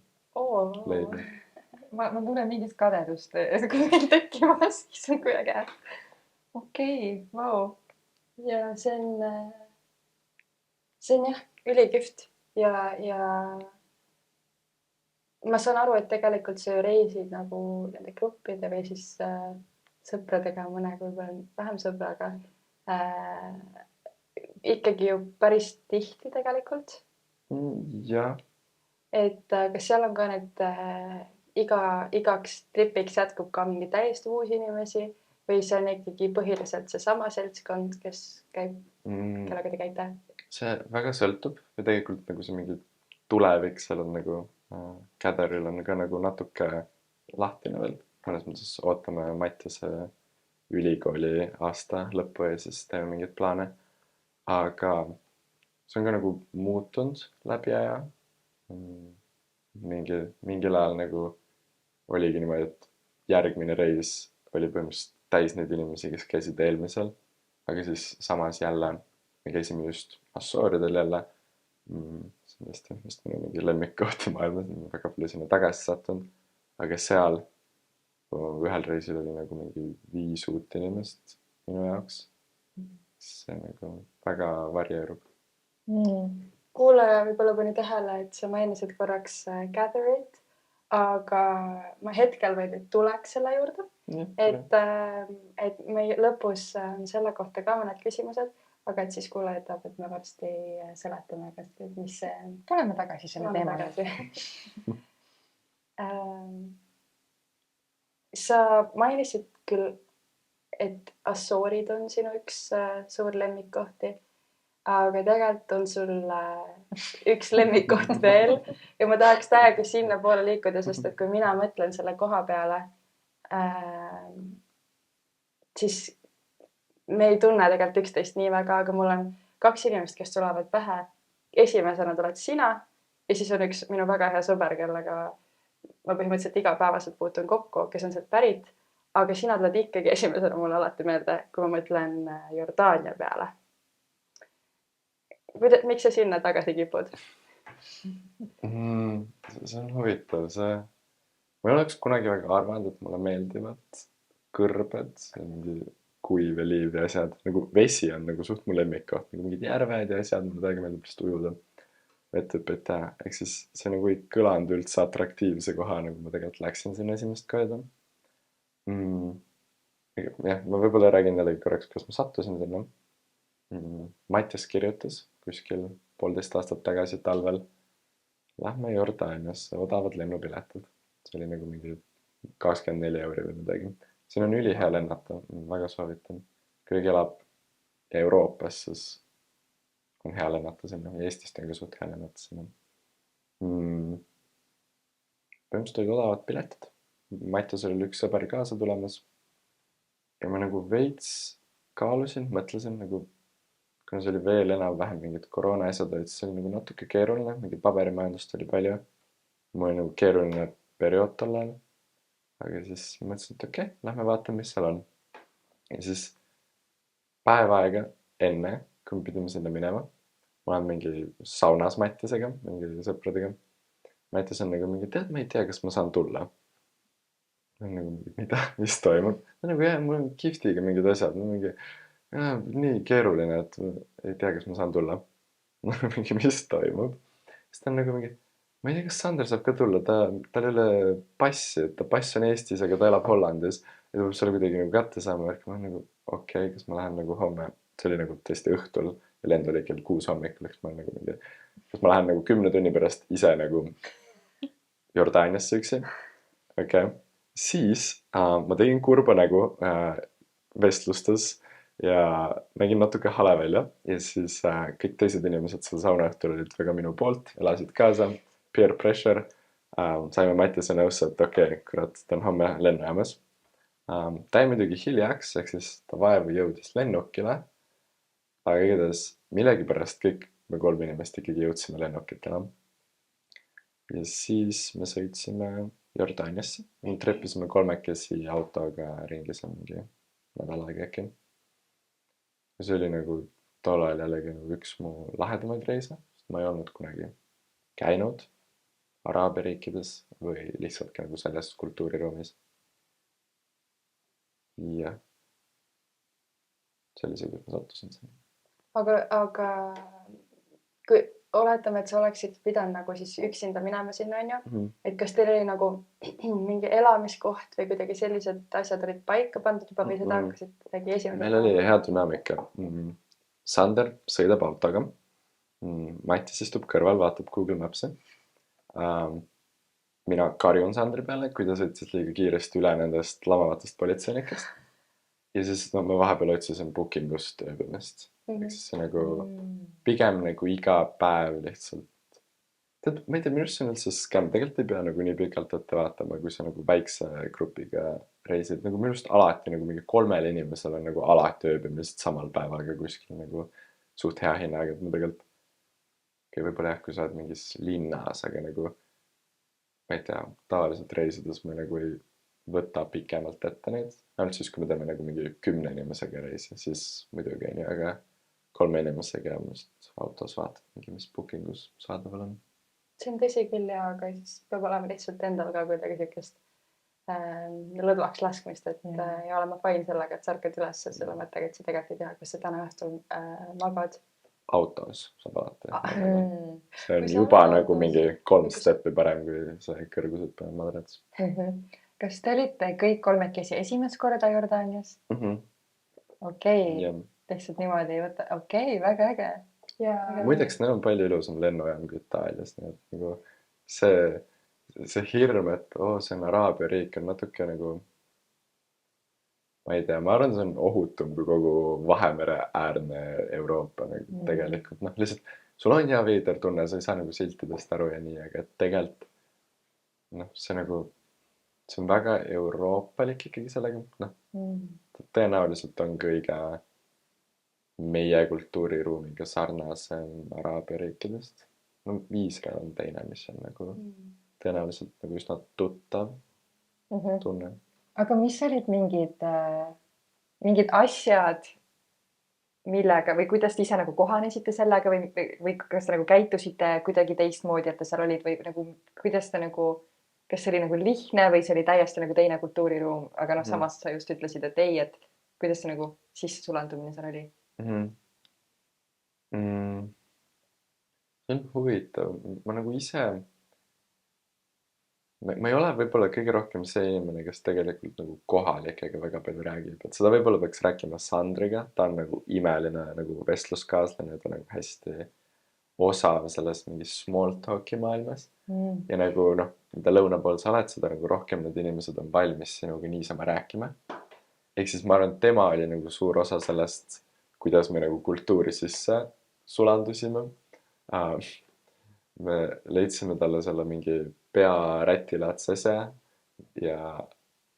leidnud. Ma tunnen mingit kadedust kuidagi tekkimas, siis on kuidagi okei, vau. Ja see on see on jah, üliküht ja ma saan aru, et tegelikult sa ju reisid nagu nende gruppide või siis sõpradega, mõnega võib-olla vähem sõbraga ikkagi ju päris tihti tegelikult. Jah, Et kas seal on ka need igaks tripiks jätkub ka mingi täiesti uusi inimesi või see on ikkagi põhiliselt seesama seltskond, kes käib, kellega te käite? see väga sõltub ja tegelikult nagu see mingi tulevik seal on nagu Gatheril on ka nagu natuke lahtine veel. Mõnes mõttes ootame Mattiase ülikooli aasta lõppu ja siis teeme mingeid plaane. Aga see on ka nagu muutunud läbi aja. Mingil ajal nagu oligi niimoodi, et järgmine reis oli põhimõtteliselt täis neid inimesi, kes käisid eelmisel. Aga siis samas jälle me käisime just Assooridel jälle. See on tõesti vist minu mingi lemmikkohti maailmas, väga palju sinna tagasi sattunud. Aga seal ühel reisil oli nagu mingi 5 uut inimest minu jaoks. See nagu väga varieerub. Kuulaja võib-olla pani tähele, et sa mainisid korraks Gatherit, aga ma hetkel veel ei tuleks selle juurde. Et me lõpus on selle kohta ka mõned küsimused, aga et siis kuulaja ütleb, et me varsti seletame, mis see on. Tuleme tagasi selle teema. Sa mainisid küll, et Assoorid on sinu üks suur lemmikkohti, aga tegelikult on sul üks lemmikkoht veel ja ma tahaks täiega sinna poole liikuda, sest et kui mina mõtlen selle koha peale, siis me ei tunne tegelikult üksteist nii väga, aga mul on 2 inimest, kes tulevad pähe. Esimesena tuled sina ja siis on üks minu väga hea sõber, kellega ma põhimõtteliselt igapäevaselt puutun kokku, kes on sealt pärit, aga sina tuled ikkagi esimesena mulle alati meelde, kui ma mõtlen Jordaania peale. Miks sa sinna tagasi kipud? See on huvitav. Ma ei oleks kunagi väga arvanud, et mulle meeldivad kõrbed, mingi kuiv ja liiv ja asjad. Nagu vesi on nagu suht mu lemmikkoht, nagu mingid järved ja asjad, mulle täiega meeldib lihtsalt ujuda. Ehk siis see nagu ei kõlanud üldse atraktiivse koha, nagu ma tegelikult läksin sinna esimest korda. Jah, ma võib-olla räägin jällegi korraks, kuidas ma sattusin sinna. Mattias kirjutas kuskil 1,5 aastat tagasi talvel. Lähme Jordaaniasse, odavad lennupiletid. See oli nagu mingi 24 € või midagi. Siin on ülihea lennata, väga soovitan. Kui elab Euroopas, siis on hea lennata sinna ja Eestist on ka suht hea lennata sinna. Põhimõtteliselt olid odavad piletid. Mattias oli üks sõber kaasa tulemas. Ja ma nagu veits kaalusin, mõtlesin nagu, kuna see oli veel enam-vähem mingid koroona asjad olid, siis oli nagu natuke keeruline, mingi paberimajandust oli palju. Mul oli nagu keeruline periood tollal. Aga siis mõtlesin, et okei, lähme vaatame, mis seal on. Ja siis päev aega enne, kui me pidime sinna minema, ma olen mingi saunas Mattiasega, mingi sõpradega. Mattias on nagu mingi, tead, ma ei tea, kas ma saan tulla. Nagu, mida, mis toimub? Nagu jah, mul on kiftiga mingid asjad, mingi nii keeruline, et ei tea, kas ma saan tulla. Mingi, mis toimub? Siis ta on nagu mingi, ma ei tea, kas Sander saab ka tulla, tal ei ole passi, et ta pass on Eestis, aga ta elab Hollandis. Ja ta peab selle kuidagi nagu kätte saama, ehk ma olen nagu, okei, kas ma lähen nagu homme, see oli nagu tõesti õhtul ja lend oli kell 6 hommikul, eks ma olen nagu mingi, kas ma lähen nagu 10 tunni pärast ise nagu Jordaaniasse üksi. Okei. Siis ma tegin kurba nägu vestlustes ja nägin natuke hale välja ja siis kõik teised inimesed seal saunaõhtul olid väga minu poolt, elasid kaasa, peer pressure. Saime Mattiase nõusse, et okei, kurat, ta on homme lennujaamas. Ta jäi muidugi hiljaks, ehk siis ta vaevu jõudis lennukile, aga igatahes millegipärast kõik me 3 inimest ikkagi jõudsime lennukitele. Ja siis me sõitsime Jordaaniasse. Me treppisime 3 autoga ringi seal mingi nädal aega äkki. Ja see oli nagu tol ajal jällegi üks mu lahedamaid reise, sest ma ei olnud kunagi käinud Araabia riikides või lihtsalt nagu selles kultuuriruumis. Ja see oli see, kus ma sattusin sinna. Aga oletame, et sa oleksid pidanud nagu siis üksinda minema sinna, onju. Mhm. Et kas teil oli nagu mingi elamiskoht või kuidagi sellised asjad olid paika pandud juba või seda hakkasid kuidagi esimene? Meil oli hea dünaamika. Sander sõidab autoga. Mattis istub kõrval, vaatab Google Maps'i. Mina karjun Sandri peale, kui ta sõitsid liiga kiiresti üle nendest lamavatest politseinikest. Ja siis ma vahepeal otsisin bookingust ööbimist. Ehk siis see nagu pigem nagu iga päev lihtsalt. Tead, ma ei tea, minu arust see on üldse skäm. Tegelikult ei pea nagu nii pikalt ette vaatama, kui sa nagu väikse grupiga reisid. Nagu minu arust alati nagu mingi 3 inimesel on nagu alati ööbimist samal päevaga kuskil nagu suht hea hinnaga. Et ma tegelikult, võib-olla jah, kui sa oled mingis linnas, aga nagu ma ei tea, tavaliselt reisides me nagu ei võta pikemalt ette neid. Ainult siis, kui me teeme nagu mingi 10 inimesega reisi, siis muidugi on ju, aga 3 inimesega just autos vaatad mingi, mis bookingus saadaval on. See on tõsi küll ja, aga siis peab olema lihtsalt endal ka kuidagi siukest lõdvaks laskmist, et ja olema fine sellega, et sa ärkad üles selle mõttega, et sa tegelikult ei tea, kas sa täna õhtul magad. Autos saab alati. See on Kui sa juba oled nagu autos, mingi 3 steppi parem, kui see kõrguselt peal madrats. Kas te olite kõik kolmekesi esimest korda Jordaanias? Okei, lihtsalt niimoodi ei võta. Okei, väga äge. Ja Muideks, neil on palju ilusam lennujaam kui Itaalias. Nii et nagu see hirm, et see on Araabia riik, on natuke nagu, ma ei tea, ma arvan, see on ohutum kui kogu Vahemere äärne Euroopa nagu tegelikult. Noh, lihtsalt sul on hea veider tunne, sa ei saa nagu siltidest aru ja nii, aga et tegelikult noh, see nagu, see on väga euroopalik ikkagi sellega. Noh, tõenäoliselt on kõige meie kultuuriruumiga sarnasem Araabia riikidest. No Iisrael on teine, mis on nagu tõenäoliselt nagu üsna tuttav tunne. Aga mis olid mingid asjad, millega või kuidas te ise nagu kohanesite sellega või kas te nagu käitusite kuidagi teistmoodi, et te seal olid või nagu kuidas te nagu, kas see oli nagu lihtne või see oli täiesti nagu teine kultuuriruum, aga noh, samas sa just ütlesid, et ei, et kuidas see nagu sissesulandumine seal oli? See on huvitav. Ma nagu ise, ma ei ole võib-olla kõige rohkem see inimene, kes tegelikult nagu kohalikega väga palju räägib, et seda võib-olla peaks rääkima Sandriga, ta on nagu imeline nagu vestluskaaslane, ta on nagu hästi osav selles mingis small talk'i maailmas ja nagu noh, mida lõuna pool sa oled, seda nagu rohkem need inimesed on valmis sinuga niisama rääkima. Ehk siis ma arvan, et tema oli nagu suur osa sellest, kuidas me nagu kultuuri sisse sulandusime. Me leidsime talle selle mingi pearätilatsese ja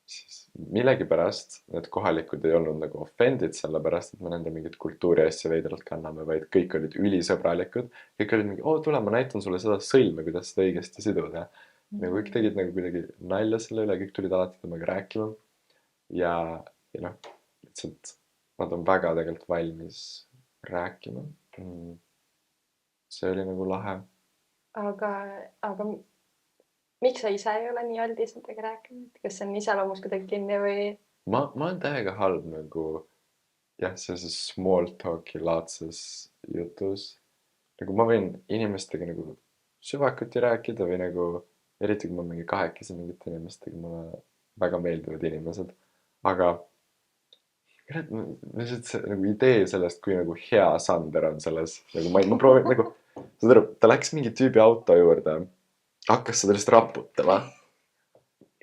siis millegipärast need kohalikud ei olnud nagu offendid sellepärast, et me nende mingit kultuuri asja veidralt kanname, vaid kõik olid ülisõbralikud. Kõik olid mingi, tule, ma näitan sulle seda sõlme, kuidas seda õigesti siduda. Nagu kõik tegid nagu kuidagi nalja selle üle, kõik tulid alati temaga rääkima. Ja noh, lihtsalt nad on väga tegelikult valmis rääkima. See oli nagu lahe. Aga miks sa ise ei ole nii aldis nendega rääkinud? Kas see on iseloomus kuidagi kinni või? Ma olen täiega halb nagu jah, sellises small talk'i laadses jutus. Nagu ma võin inimestega nagu süvakuti rääkida või nagu eriti kui ma mingi kahekesi mingite inimestega, mulle väga meeldivad inimesed. Aga lihtsalt see nagu idee sellest, kui nagu hea Sander on selles, nagu ma proovin nagu, ta läks mingi tüübi auto juurde, hakkas seda lihtsalt raputama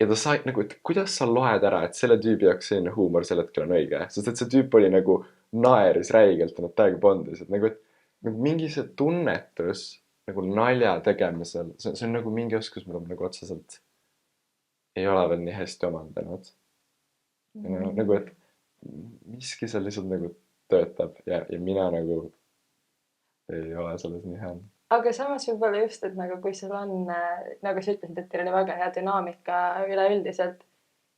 ja ta sai nagu, et kuidas sa loed ära, et selle tüübi jaoks selline huumor sel hetkel on õige, sest et see tüüp oli nagu naeris räigelt ja nad täiega bondis, et nagu, et mingi see tunnetus nagu nalja tegemisel, see on nagu mingi oskus, mida ma nagu otseselt ei ole veel nii hästi omandanud. Nagu, et miski seal lihtsalt nagu töötab ja mina nagu ei ole selles nii hea. Aga samas võib-olla just, et nagu kui sul on, nagu sa ütlesid, et teil oli väga hea dünaamika üleüldiselt,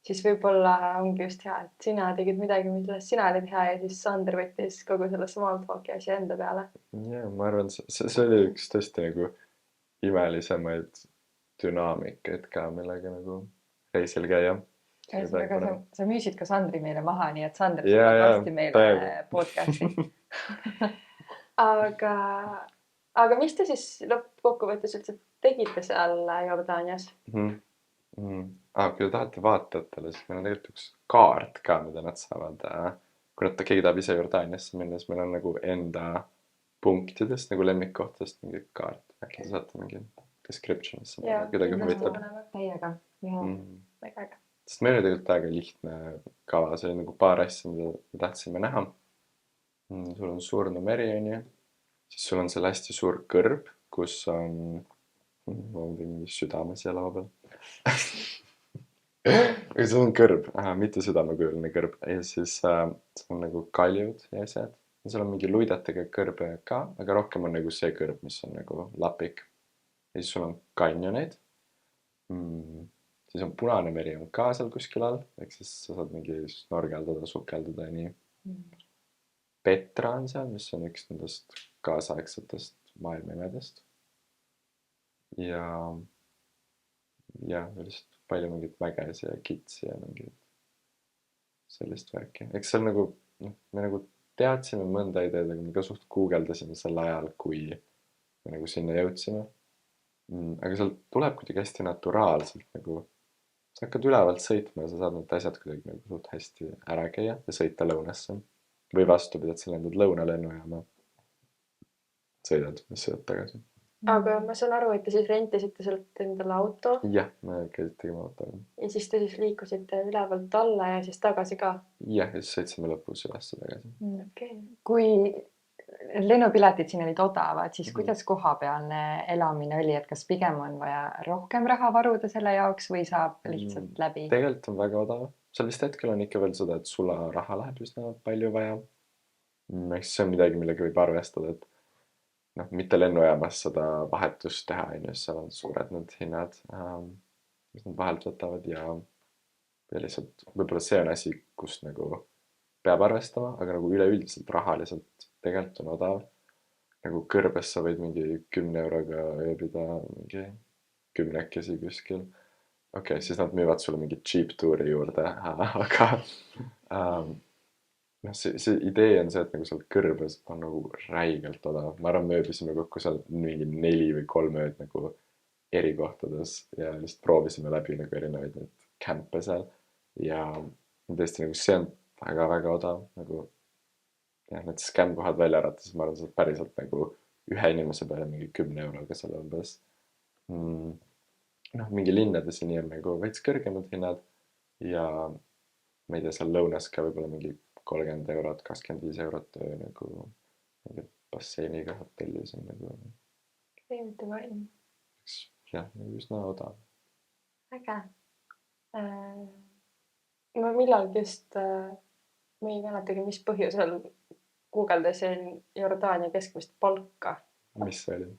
siis võib-olla ongi just hea, et sina tegid midagi, milles sina olid hea ja siis Sander võttis kogu selle small talk'i asja enda peale. Ja, ma arvan, see oli üks tõesti nagu imelisemaid dünaamikaid ka, millega nagu reisil käia. Sa müüsid ka Sandri meile maha, nii et Sander saab varsti meile podcasti. Aga aga mis te siis lõppkokkuvõttes üldse tegite seal Jordaanias? Kui te tahate vaatajatele, siis meil on tegelikult üks kaart ka, mida nad saavad, kui keegi tahab ise Jordaaniasse minna, siis meil on nagu enda punktidest nagu lemmikkohtadest mingi kaart. Äkki te saate mingi description'isse panna, kuidagi huvitab. Täiega. Väga äge. Sest meil oli tegelikult väga lihtne kava, see oli nagu paar asja, mida me tahtsime näha. Sul on Surnu meri, on ju. Siis sul on seal hästi suur kõrb, kus on mingi südame siia laua peal. Aga sul on kõrb, mitte südamekujuline kõrb. Ja siis seal on nagu kaljud ja asjad. Ja seal on mingi luidetega kõrbe ka, aga rohkem on nagu see kõrb, mis on nagu lapik. Ja siis sul on kanjoneid. Siis on Punane meri on ka seal kuskil all, ehk siis sa saad mingi snorgeldada, sukeldada ja nii. Petra on seal, mis on üks nendest kaasaegsetest maailmaimedest. Ja lihtsalt palju mingit mägesi ja kitsi ja mingit sellist värki. Eks seal nagu, me nagu teadsime mõnda ideed, aga me ka suht guugeldasime sel ajal, kui me nagu sinna jõudsime. Aga seal tuleb kuidagi hästi naturaalselt nagu, sa hakkad ülevalt sõitma ja sa saad need asjad kuidagi nagu suht hästi ära käia ja sõita lõunasse. Või vastupidi, et sa lendad lõunalennujaama, sõidad ja sõidad tagasi. Aga ma saan aru, et te siis rentisite sealt endale auto Jah, me tegime autoga. ja siis te siis liikusite ülevalt alla ja siis tagasi ka. Jah, ja siis sõitsime lõpus ülesse tagasi. Okay. Kui lennupiletid siin olid odavad, siis kuidas kohapealne elamine oli, et kas pigem on vaja rohkem raha varuda selle jaoks või saab lihtsalt läbi? Tegelikult on väga odav. Seal vist hetkel on ikka veel seda, et sularaha läheb üsna palju vaja. Eks see on midagi, millega võib arvestada, et mitte lennujaamas seda vahetust teha, seal on suured need hinnad, mis nad vahelt võtavad ja lihtsalt võib-olla see on asi, kus nagu peab arvestama, aga nagu üleüldiselt rahaliselt tegelikult on odav. Nagu kõrbes sa võid mingi 10 euroga ööbida mingi 10 kuskil. Okei, siis nad müüvad sulle mingi cheap tuuri juurde, aga see idee on see, et nagu seal kõrbes on nagu räigelt odav. Ma arvan, me ööbisime kokku seal mingi 4 või 3 ööd nagu eri kohtades ja lihtsalt proovisime läbi nagu erinevaid neid kämpe seal. Ja tõesti nagu see on väga-väga odav. Nagu need scam-kohad välja arvata, siis ma arvan, sa päriselt nagu ühe inimese peale mingi 10 euroga seal umbes. Mingi linnades ja nii on nagu veits kõrgemad hinnad ja ma ei tea, seal lõunas ka võib-olla mingi 30 eurot, 25 eurot nagu mingi basseiniga hotellis on nagu. Mitte vaim. Jah, üsna odav. Äge. Ma millalgi just, ma ei mäletagi, mis põhjusel guugeldasin Jordaania keskmist palka. Mis see oli?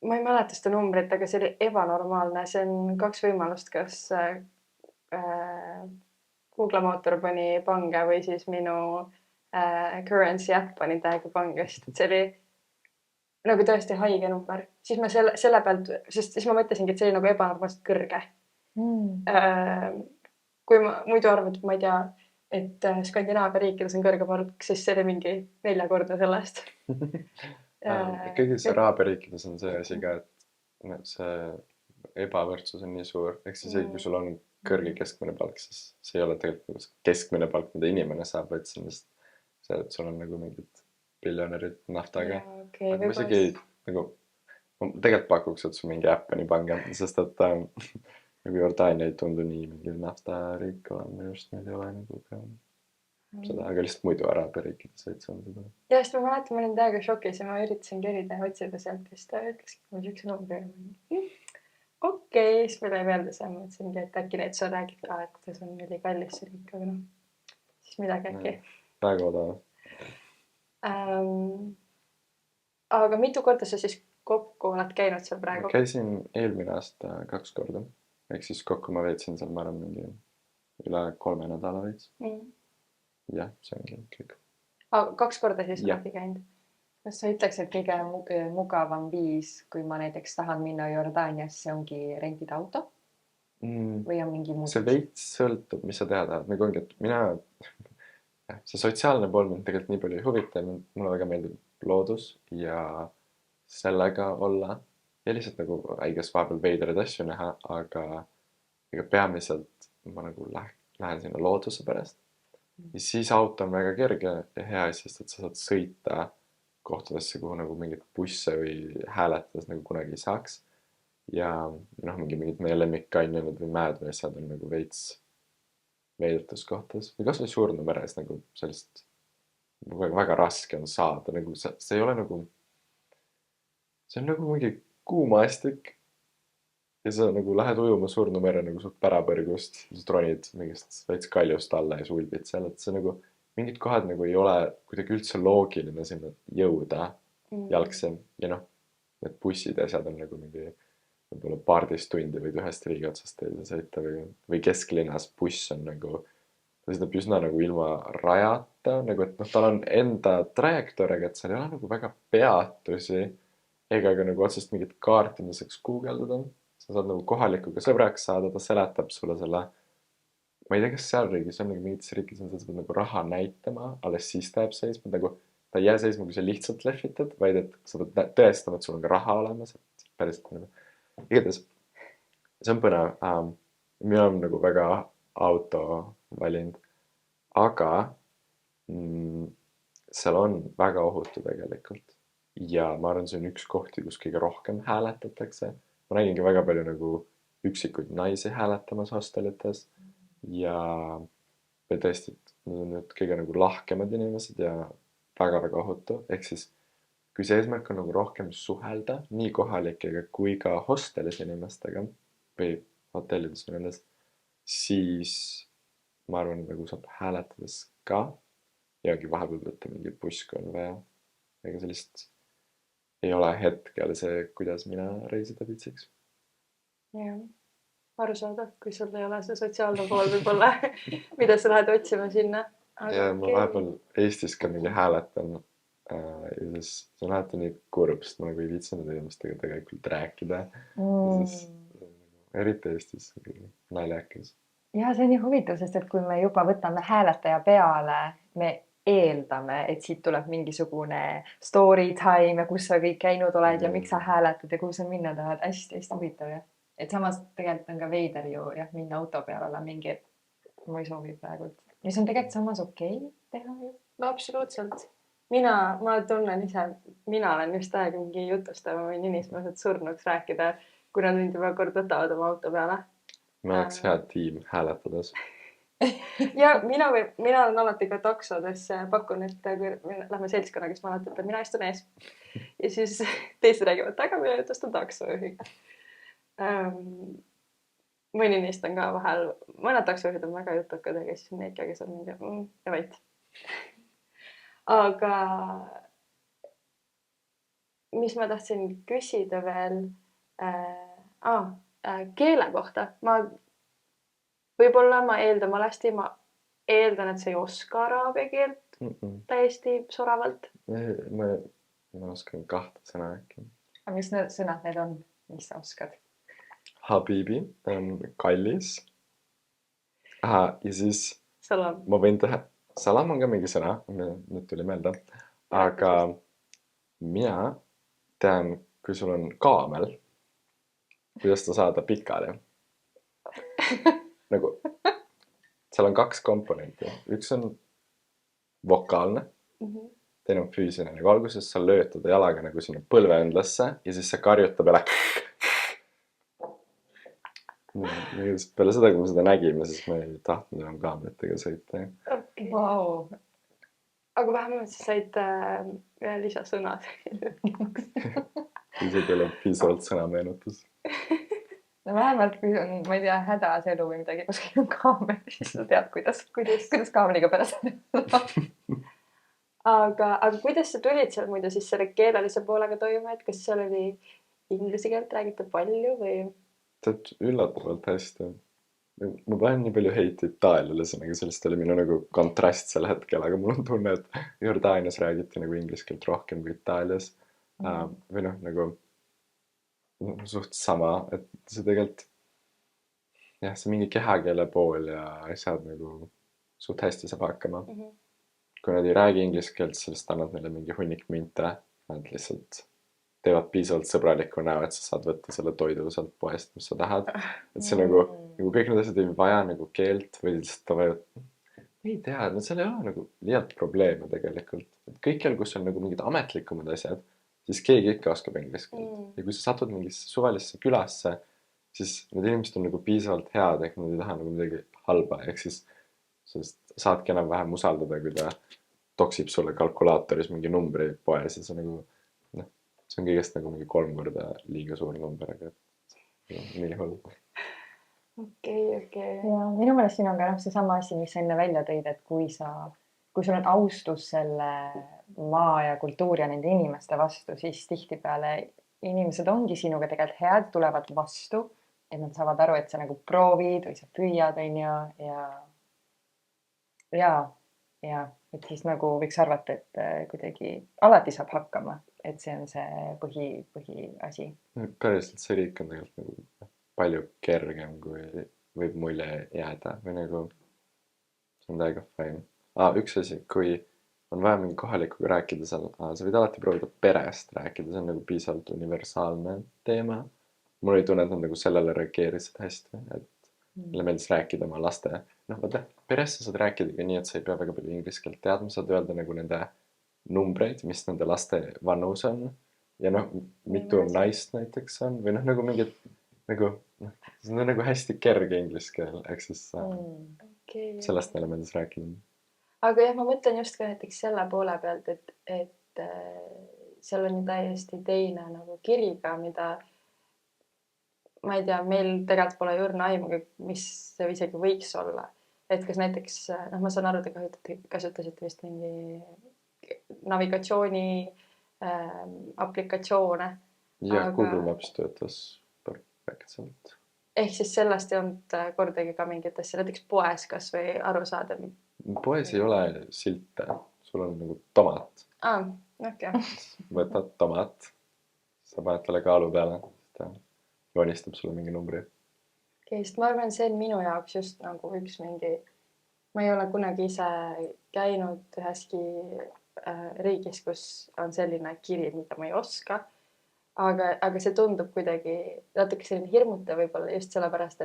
Ma ei mäleta seda numbrit, aga see oli ebanormaalne. See on 2 võimalust, kas Google mootor pani pange või siis minu currency äpp pani täiega pangest. See oli nagu tõesti haige number. Siis ma selle pealt, sest siis ma mõtlesingi, et see oli nagu ebanormaalselt kõrge. Kui ma muidu arvan, et ma ei tea, et Skandinaavia riikides on kõrge palk, siis see oli mingi 4-kordne sellest. Kõigis Araabia riikides on see asi ka, et see ebavõrdsus on nii suur. Eks siis kui sul on kõrge keskmine palk, siis see ei ole tegelikult keskmine palk, mida inimene saab, vaid see on just see, et sul on nagu mingid biljonärid naftaga. Aga ma isegi nagu, tegelikult pakuks, et sul mingi äpp on nii pange, sest et nagu Jordaania ei tundu nii mingi naftariik olema, minu arust meil ei ole nagu ka seda, aga lihtsalt muidu Araabia riikides võid see on seda. Ja sest ma mäletan, ma olin täiega šokis ja ma üritasin kerida ja otsida sealt ja siis ta ütlekski mul siukse numbri. Okei, siis meil ei meelde see, ma mõtlesingi, et äkki neid sa räägid ka, et see on üli kallis see riik, aga siis midagi äkki. Väga odav. Aga mitu korda sa siis kokku oled käinud seal praegu? Ma käisin eelmine aasta 2 korda. Ehk siis kokku ma veetsin seal, ma arvan, mingi üle 3 nädala veits. Jah, see ongi kõik. 2 korda siis oled käinud? Kas sa ütleks, et kõige mugavam viis, kui ma näiteks tahan minna Jordaaniasse, ongi rentida auto? Või on mingi muud? See veits sõltub, mis sa teha tahad. Nagu ongi, et see sotsiaalne pool mind tegelikult nii palju ei huvita. Mulle väga meeldib loodus ja sellega olla ja lihtsalt nagu haigest vahepeal veidraid asju näha, aga ega peamiselt ma nagu lähen sinna looduse pärast. Ja siis auto on väga kerge ja hea, sest et sa saad sõita kohtadesse, kuhu nagu mingit busse või hääletades nagu kunagi ei saaks. Ja noh, mingid meie lemmikkanjonid või mäed või asjad on nagu veits veidrates kohtades või kas või Surnu meres nagu sellist väga raske on saada, nagu see ei ole nagu, see on nagu mingi kuumaastik ja sa nagu lähed ujuma Surnu mere nagu suht pärapõrgust, sa tronid mingist veits kaljust alla ja sulbid seal, et see nagu mingid kohad nagu ei ole kuidagi üldse loogiline sinna jõuda jalgsi ja noh, need bussid ja asjad on nagu mingi võib-olla 12 tundi võid ühest riigi otsast teise sõita või kesklinnas buss on nagu, ta sõidab üsna nagu ilma rajata, nagu et noh, tal on enda trajektoor, aga et seal ei ole nagu väga peatusi ega ka nagu otsest mingit kaarti, mis saaks guugeldada. Sa saad nagu kohalikuga sõbraks saada, ta seletab sulle selle, ma ei tea, kas seal riigis on nagu mingites riikides on, sa pead nagu raha näitama, alles siis ta jääb seisma, nagu ta ei jää seisma, kui sa lihtsalt lehvitad, vaid et sa pead tõestama, et sul on ka raha olemas, et päriselt nagu igatahes, see on põnev. Mina olen nagu väga auto valinud, aga seal on väga ohutu tegelikult. Ja ma arvan, see on üks kohti, kus kõige rohkem hääletatakse. Ma nägingi väga palju nagu üksikuid naisi hääletamas hostelites ja tõesti, need on nüüd kõige nagu lahkemad inimesed ja väga-väga ohutu. Ehk siis kui see eesmärk on nagu rohkem suhelda nii kohalikega kui ka hostelis inimestega või hotellides või nendes, siis ma arvan, nagu saab hääletades ka jagi vahepeal võtta mingi buss, kui on vaja. Ega sellist ei ole hetkel see, kuidas mina reisida viitsiks. Jah, arusaadav, kui sul ei ole see sotsiaalne pool võib-olla, mida sa lähed otsima sinna. Ja ma vahepeal Eestis ka mingi hääletan ja siis see on alati nii kurb, sest ma nagu ei viitsinud inimestega tegelikult rääkida. Siis, eriti Eestis naljakas. Ja see on nii huvitav, sest et kui me juba võtame hääletaja peale, me eeldame, et siit tuleb mingisugune story time ja kus sa kõik käinud oled ja miks sa hääletad ja kuhu sa minna tahad. Hästi huvitav jah. Et samas tegelikult on ka veider ju jah, minna auto peale olla mingi, et ma ei soovi praegu. Mis on tegelikult samas okei teha ju. No absoluutselt. Ma tunnen ise, mina olen just aega mingi jutustama või ninismased surnuks rääkida, kui nad mind juba kord võtavad oma auto peale. Me oleks hea tiim hääletades. Ja mina olen alati ka taksodes pakun, et kui lähme seltskonnaga, siis ma alati ütlen, mina istun ees. Ja siis teised räägivad taga, mina jutustan taksojuhiga. Mõni neist on ka vahel, mõned taksojuhid on väga jutukad, aga siis on neid, kes on mingi ja vait. Aga mis ma tahtsin küsida veel keele kohta. Võib-olla ma eeldan valesti, ma eeldan, et sa ei oska araabia keelt täiesti soravalt. Ma oskan 2 sõna äkki. Aga mis need sõnad need on, mis sa oskad? Habibi, kallis. Ja siis Salam. Ma võin teha, salam on ka mingi sõna, nüüd tuli meelde, aga mina tean, kui sul on kaamel, kuidas ta saada pikali. Nagu, seal on 2 komponenti. Üks on vokaalne, teine on füüsiline. Nagu alguses sa lööd teda jalaga nagu sinna põlveõndlasse ja siis sa karjutab jälle. Peale seda, kui me seda nägime, siis me ei tahtnud enam kaameritega sõita. Okay. Wow. Aga vähemalt sa said lisasõnad. Isegi ei ole piisavalt sõnameenutus. No vähemalt kui on, ma ei tea, hädas elu või midagi, kuskil on kaamel, siis sa tead, kuidas kaameliga pärast. Aga kuidas sa tulid seal muidu siis selle keelelise poolega toime, et kas seal oli inglise keelt räägitud palju või? Tead üllatavalt hästi. Ma panen nii palju heiti itaalialasena, aga sellest oli minu nagu kontrast sel hetkel, aga mul on tunne, et Jordaanias räägiti nagu inglise keelt rohkem kui Itaalias. Või noh, nagu suht sama, et see tegelikult jah, see mingi kehakeele pool ja asjad nagu suht hästi saab hakkama. Kui nad ei räägi inglise keelt, sellest annad neile mingi hunnik minte, nad lihtsalt teevad piisavalt sõbraliku näo, et sa saad võtta selle toidu sealt poest, mis sa tahad. Et see nagu kõik need asjad ei vaja nagu keelt või lihtsalt vajavad, ei tea, no seal ei ole nagu liialt probleeme tegelikult. Et kõikjal, kus on nagu mingid ametlikumad asjad, siis keegi ikka oskab inglise keelt. Ja kui sa satud mingisse suvalisse külasse, siis need inimesed on nagu piisavalt head, ehk nad ei taha nagu midagi halba, ehk siis saadki enam-vähem usaldada, kui ta toksib sulle kalkulaatoris mingi numbri poes ja see nagu, noh, see on kõigest nagu mingi 3 korda liiga suur number, aga nii hull. Okei. ja minu meelest siin on ka seesama asi, mis sa enne välja tõid, et kui sul on austus selle maa ja kultuuri ja nende inimeste vastu, siis tihtipeale inimesed ongi sinuga tegelikult head, tulevad vastu, et nad saavad aru, et sa nagu proovid või sa püüad, on ju, ja et siis nagu võiks arvata, et kuidagi alati saab hakkama, et see on see põhiasi. Päriselt see riik on tegelikult nagu palju kergem, kui võib mulje jääda või nagu see on täiega fine. Üks asi, kui on vaja mingi kohalikuga rääkida seal, sa võid alati proovida perest rääkida, see on nagu piisavalt universaalne teema. Mul ei tunne, et nad nagu sellele reageerisid hästi, et neile meeldis rääkida oma laste. Noh, vaata, peresse saad rääkida ka nii, et sa ei pea väga palju inglise keelt teadma, saad öelda nagu nende numbreid, mis nende laste vanus on ja noh, mitu naist näiteks on või noh, nagu mingid nagu, see on nagu hästi kerge inglise keel, ehk siis sellest neile meeldis rääkida. Aga jah, ma mõtlen just ka näiteks selle poole pealt, et seal on ju täiesti teine nagu kiri ka, mida ma ei tea, meil tegelikult pole õrna aimugi, mis see isegi võiks olla. Et kas näiteks, noh, ma saan aru, te kasutasite vist mingi navigatsiooni aplikatsioone. Ja Google Maps töötas perfektselt. Ehk siis sellest ei olnud kordagi ka mingit asja, näiteks poes kas või aru saada? Poes ei ole silte, sul on nagu tomat. Okay. Võtad tomat, sa paned talle kaalu peale, ta joonistab sulle mingi numbri. Okay, sest ma arvan, see on minu jaoks just nagu üks mingi, ma ei ole kunagi ise käinud üheski riigis, kus on selline kiri, mida ma ei oska. Aga see tundub kuidagi natuke selline hirmutav võib-olla just sellepärast,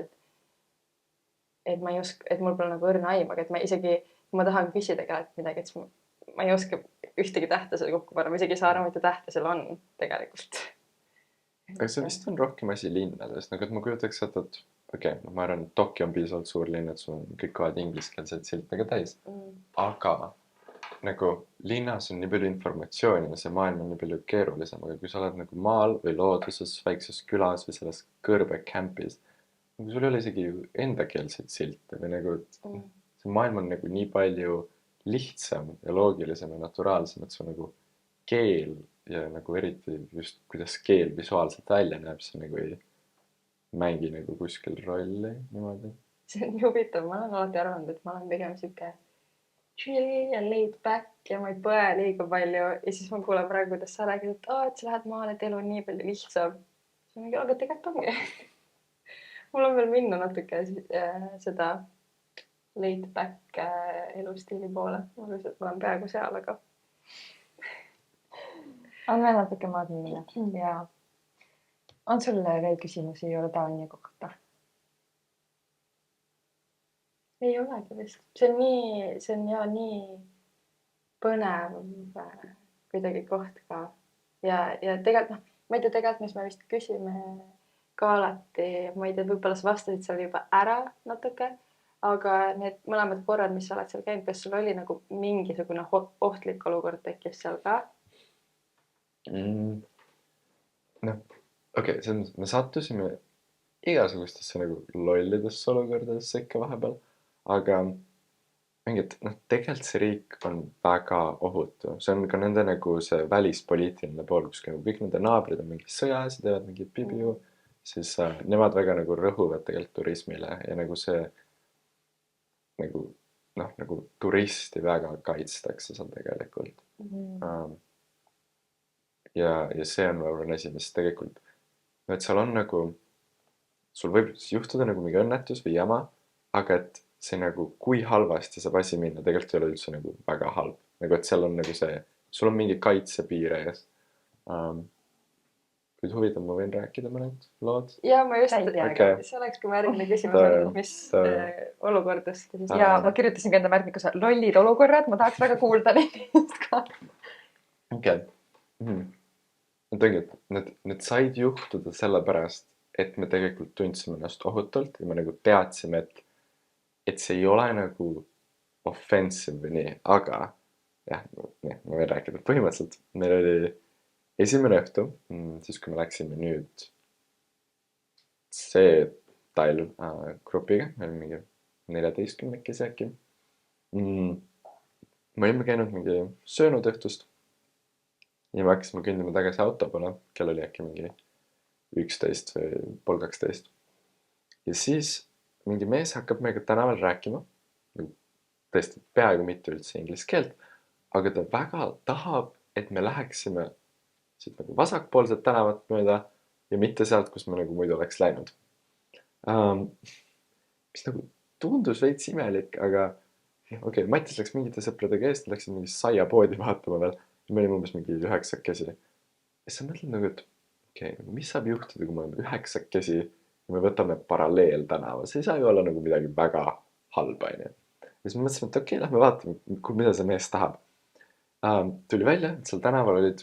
et ma ei oska, et mul pole nagu õrna aim, aga et ma isegi, kui ma tahan küsida kellelt midagi, et ma ei oska ühtegi tähte selle kokku panna, ma isegi ei saa aru, mida tähte seal on tegelikult. Aga see vist on rohkem asi linnades, nagu et ma kujutaks, et ma arvan, et Tokyo on piisavalt suur linn, et sul on kõik kohad ingliskeelseid siltega täis. Aga nagu linnas on nii palju informatsiooni ja see maailm on nii palju keerulisem, aga kui sa oled nagu maal või looduses, väikses külas või selles kõrbekämpis, nagu sul ei ole isegi endakeelseid silte või nagu see maailm on nagu nii palju lihtsam ja loogilisem ja naturaalsem, et su nagu keel ja nagu eriti just kuidas keel visuaalselt välja näeb, see nagu ei mängi nagu kuskil rolli niimoodi. See on huvitav, ma olen alati arvanud, et ma olen pigem siuke chill ja laid back ja ma ei põe liiga palju ja siis ma kuulen praegu, kuidas sa räägid, et sa lähed maale, et elu on nii palju lihtsam. siis ma mingi, aga tegelikult ongi. Mul on veel minna natuke seda laid back elustiili poole. Ma olen peaaegu seal, aga on veel natuke maad minna ja on sul veel küsimusi Jordaania kohta? Ei olegi vist. See on ja nii põnev kuidagi koht ka. Ja tegelikult, ma ei tea tegelikult, mis me vist küsime ka alati, ma ei tea, võib-olla sa vastasid seal juba ära natuke, aga need mõlemad korrad, mis sa oled seal käinud, kas sul oli nagu mingisugune ohtlik olukord tekkis seal ka? Me sattusime igasugustesse nagu lollidesse olukordadesse ikka vahepeal. Aga tegelikult see riik on väga ohutu. See on ka nende nagu see välispoliitiline pool, kus kõik nende naabrid on mingi sõjas ja teevad mingi pibiu, siis nemad väga nagu rõhuvad tegelikult turismile ja nagu see nagu turisti väga kaitstakse seal tegelikult. Ja see on võib-olla asi, mis tegelikult, et seal on nagu, sul võib juhtuda nagu mingi õnnetus või jama, aga et see nagu, kui halvasti saab asi minna, tegelikult ei ole üldse nagu väga halb. Nagu, et seal on nagu see, sul on mingi kaitsepiir ees. kui huvitav, ma võin rääkida mõned lood. ja ma just Sa ei tea Okei. see oleks ka mu järgmine küsimus Tore, olnud, mis tore. olukordest te siis ja ma kirjutasin ka enda märkmikus lollid olukorrad, ma tahaks väga kuulda neid ka. Okei. Nüüd ongi, et need said juhtuda sellepärast, et me tegelikult tundsime ennast ohutult ja me nagu teadsime, et see ei ole nagu offensive või nii, aga jah, nii, ma võin rääkida. Põhimõtteliselt meil oli esimene õhtu, siis kui me läksime nüüd see talv grupiga, me olime mingi 14 äkki. Me olime käinud mingi söönud õhtust ja me hakkasime kõndima tagasi auto poole, kell oli äkki mingi 11 või pool 12. Ja siis mingi mees hakkab meiega tänaval rääkima, tõesti peaaegu mitte üldse inglise keelt, aga ta väga tahab, et me läheksime siit nagu vasakpoolset tänavat mööda ja mitte sealt, kus me nagu muidu oleks läinud. Mis nagu tundus veits imelik, aga okei, Mattis läks mingite sõpradega eest, läksid mingi saiapoodi vaatama veel. Me olime umbes mingi 9 ja siis sa mõtled nagu, et okei, mis saab juhtuda, kui me oleme 9 ja me võtame paralleeltänava. See ei saa ju olla nagu midagi väga halba, onju. Ja siis me mõtlesime, et okei, lähme vaatame, mida see mees tahab. Tuli välja, et seal tänaval olid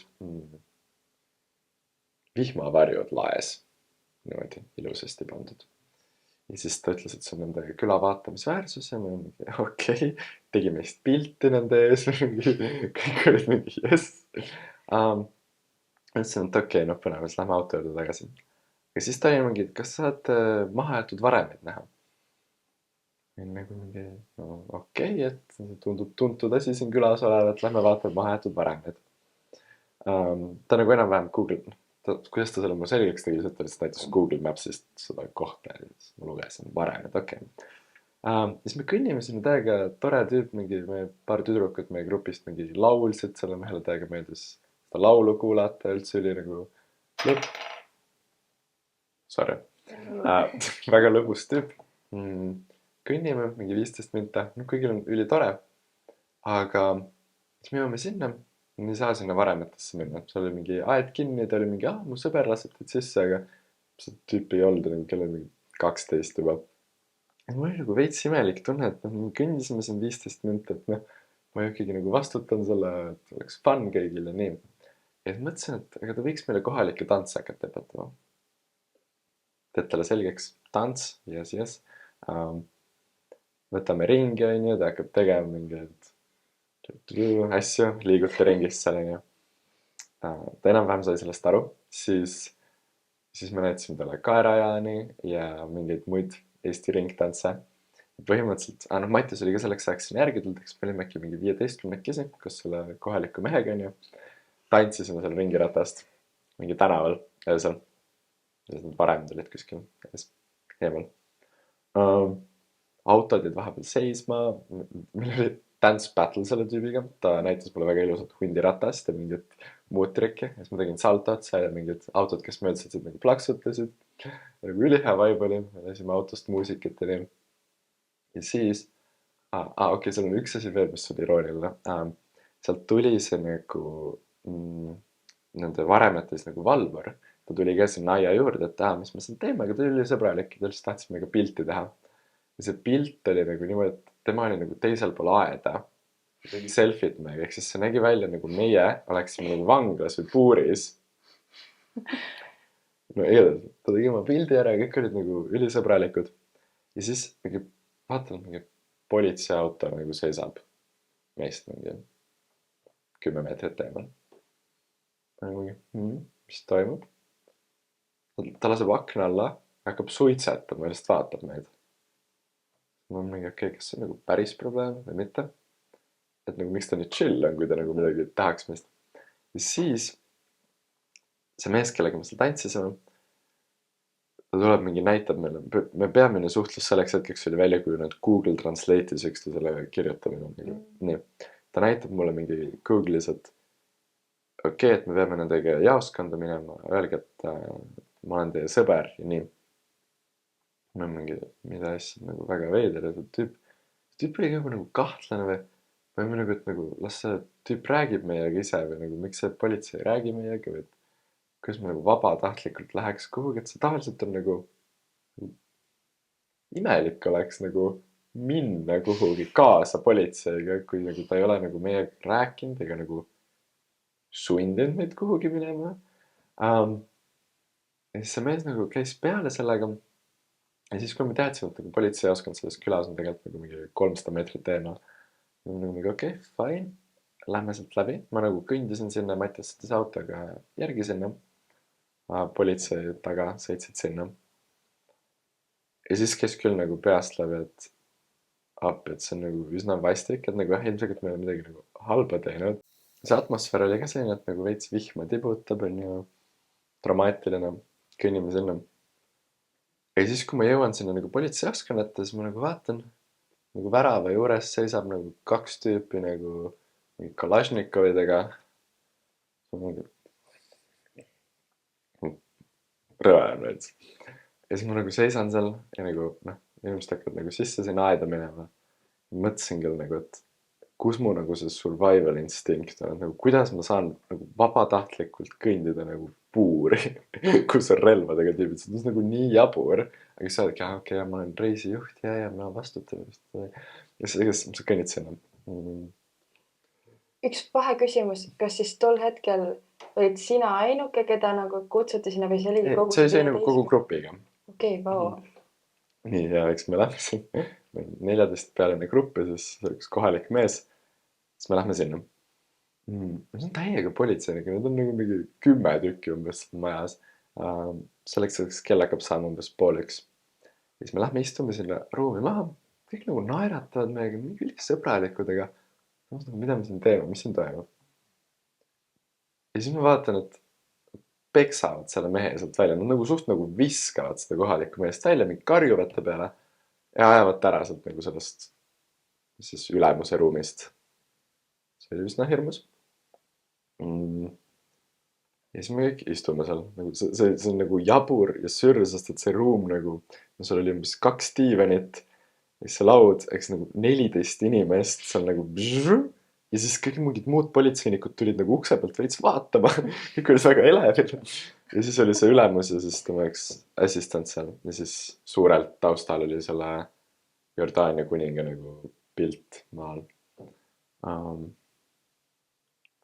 vihmavarjud laes. Niimoodi ilusasti pandud. Ja siis ta ütles, et see on nende küla vaatamisväärsus ja me mingi okei, tegi meist pilti nende ees. Kõik olid mingi jess. Ütlesin, et okei, no põnev, siis lähme auto juurde tagasi. Ja siis ta oli mingi, et kas saad mahajäetud varemeid näha? Ja nagu mingi, no okei, et tundub tuntud asi siin külas olevat, lähme vaatame mahajäetud varemeid. Ta nagu enam-vähem Google, kuidas ta selle mu selgeks tegi, et ta lihtsalt näitas Google Mapsist seda kohta ja siis ma lugesin varemed, okei. Siis me kõnnime sinna täiega tore tüüp, mingi paar tüdrukut meie grupist mingi laulsid, selle mehele täiega meeldis seda laulu kuulata, üldse oli nagu väga lõbus tüüp. Kõnnime mingi 15 minta, kõigil on üli tore, aga siis me jõuame sinna. Ei saa sinna varemetesse minna, seal oli mingi aed kinni, ta oli mingi, mu sõber laseb teid sisse, aga see tüüp ei olnud nagu kell on mingi 12 juba. Ja mul oli nagu veits imelik tunne, et me kõndisime siin 15 minti, et ma ikkagi nagu vastutan selle, et oleks fun kõigil ja nii. Ja mõtlesin, et ega ta võiks meile kohalikke tantse hakata õpetama. Teed talle selgeks, tants, yes. Võtame ringi, onju, ta hakkab tegema mingeid asju, liiguta ringist seal, onju. Ta enam-vähem sai sellest aru, siis me näitasime talle kaerajaani ja mingeid muid Eesti ringtantse. Põhimõtteliselt, Mattis oli ka selleks ajaks siin järgi tulnud, eks me olime äkki mingi 15 koos selle kohaliku mehega, onju. Tantsisime seal ringiratast, mingi tänaval, öösel. Varemad olid kuskil eemal. Autod jäid vahepeal seisma, meil oli dance battle selle tüübiga, ta näitas mulle väga ilusat hundiratast ja mingit muud trikki, ja siis ma tegin saltot, sai mingid autod, kes möödasid mingi plaksutasid, nagu ülihea vibe oli, me lasime autost muusikat ja nii. Ja siis, okei, seal on üks asi veel, mis oli irooniline, sealt tuli see nagu nende varemetes nagu valvur, ta tuli ka sinna aia juurde, et mis me seal teeme, aga ta oli sõbralik ja ta lihtsalt tahtis meiega pilti teha. Ja see pilt oli nagu niimoodi, et tema oli nagu teisel pool aeda. Tegi selfit meiega, ehk siis see nägi välja nagu meie oleksime nagu vanglas või puuris. No igatahes, ta tegi oma pildi ära ja kõik olid nagu ülisõbralikud. Ja siis vaatan, mingi politseiauto nagu seisab meist mingi 10 meetrit eemal. Mis toimub? Ta laseb akna alla, hakkab suitsetama ja lihtsalt vaatab meid. Ma olen mingi, okei, kas see on nagu päris probleem või mitte? Et nagu miks ta nii chill on, kui ta nagu midagi tahaks meist. Ja siis see mees, kellega me seal tantsisime, ta tuleb mingi näitab meile, me peamine suhtlus selleks hetkeks oli välja kujunenud Google Translate'is üksteisele kirjutamine. Nii. Ta näitab mulle mingi Google'is, et okei, et me peame nendega jaoskonda minema, öelge, et ma olen teie sõber ja nii. Ma mingi, mida asja, nagu väga veider ja see tüüp oli nagu kahtlane või ma nagu, et nagu las see tüüp räägib meiega ise või nagu miks see politsei räägi meiega või kuidas ma nagu vabatahtlikult läheks kuhugi, et see tavaliselt on nagu imelik oleks nagu minna kuhugi kaasa politseiga, kui nagu ta ei ole nagu meiega rääkinud ega nagu sundinud meid kuhugi minema. Ja siis see mees nagu käis peale sellega. Ja siis, kui me teadsime, et nagu politseijaoskond selles külas on tegelikult nagu mingi 300 meetrit eemal. Ja ma nagu mingi okei, fine. Lähme sealt läbi. Ma nagu kõndisin sinna, Mattias sõitis autoga järgi sinna. Politsei taga sõitsid sinna. Ja siis käis küll nagu peast läbi, et see on nagu üsna vastik, et nagu ilmselt me midagi nagu halba teinud. See atmosfäär oli ka selline, et nagu veits vihma tibutab, on ju dramaatiline, kõnnime sinna. Ja siis, kui ma jõuan sinna nagu politseijaoskonnata, siis ma nagu vaatan, nagu värava juures seisab nagu 2 tüüpi nagu Kalašnikovidega. Rõve on veits. Ja siis ma nagu seisan seal ja nagu inimesed hakkavad nagu sisse sinna aeda minema. Mõtlesin küll nagu, et kus mu nagu see survival instinct on, nagu kuidas ma saan nagu vabatahtlikult kõndida nagu puuri, kus on relvadega tüübid, see on nagu nii jabur. Aga siis saadki, okei, ma olen reisijuht ja ma vastutan. Ja siis sa kõnnid sinna. Üks vaheküsimus, kas siis tol hetkel olid sina ainuke, keda nagu kutsuti sinna või see oli kogu see oli nagu kogu grupiga. Okei, vau. Nii, ja eks me lähme siin 14 pealine grupp ja siis üks kohalik mees. Siis me lähme sinna. See on täiega politseinika, need on nagu mingi 10 tükki umbes majas. Selleks kell hakkab saama umbes 12:30. Siis me lähme istume sinna ruumi maha. Kõik nagu naeratavad meiega, mingi ülisõbralikud, aga mida me siin teeme, mis siin toimub? Ja siis ma vaatan, et peksavad selle mehe sealt välja. Nad nagu suht nagu viskavad seda kohalikku meest välja, mingi karjuvad ta peale ja ajavad ära sealt nagu sellest siis ülemuse ruumist. See oli üsna hirmus. Ja siis me kõik istume seal. See on nagu jabur ja sürr, sest et see ruum nagu, seal oli umbes 2 diivanit. Ja see laud, eks nagu 14 inimest seal nagu ja siis kõik mingid muud politseinikud tulid nagu ukse pealt veits vaatama. Kõik olid väga elevil. Ja siis oli see ülemus ja siis tema üks assistant seal. Ja siis suurelt taustal oli selle Jordaania kuninga nagu pilt maal.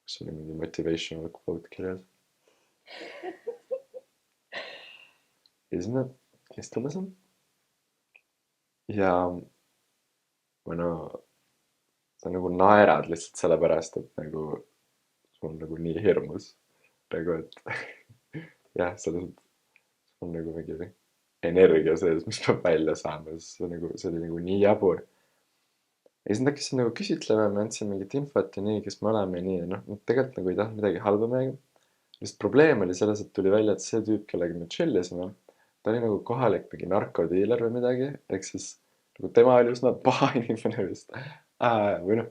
Kus oli mingi motivational quote kirjas. Ja siis me istume seal. Ja sa nagu naerad lihtsalt sellepärast, et nagu sul on nagu nii hirmus. Nagu, et jah, selles on nagu mingi energia sees, mis peab välja saama. See oli nagu nii jabur. Ja siis nad hakkasid nagu küsitlema, me andsin mingit infot ja nii, kes me oleme ja nii. Tegelikult nagu ei tahtnud midagi halba meiega. Lihtsalt probleem oli selles, et tuli välja, et see tüüp, kellega me chillisime, ta oli nagu kohalik mingi narkodiiler või midagi. Ehk siis nagu tema oli üsna paha inimene vist. Või ma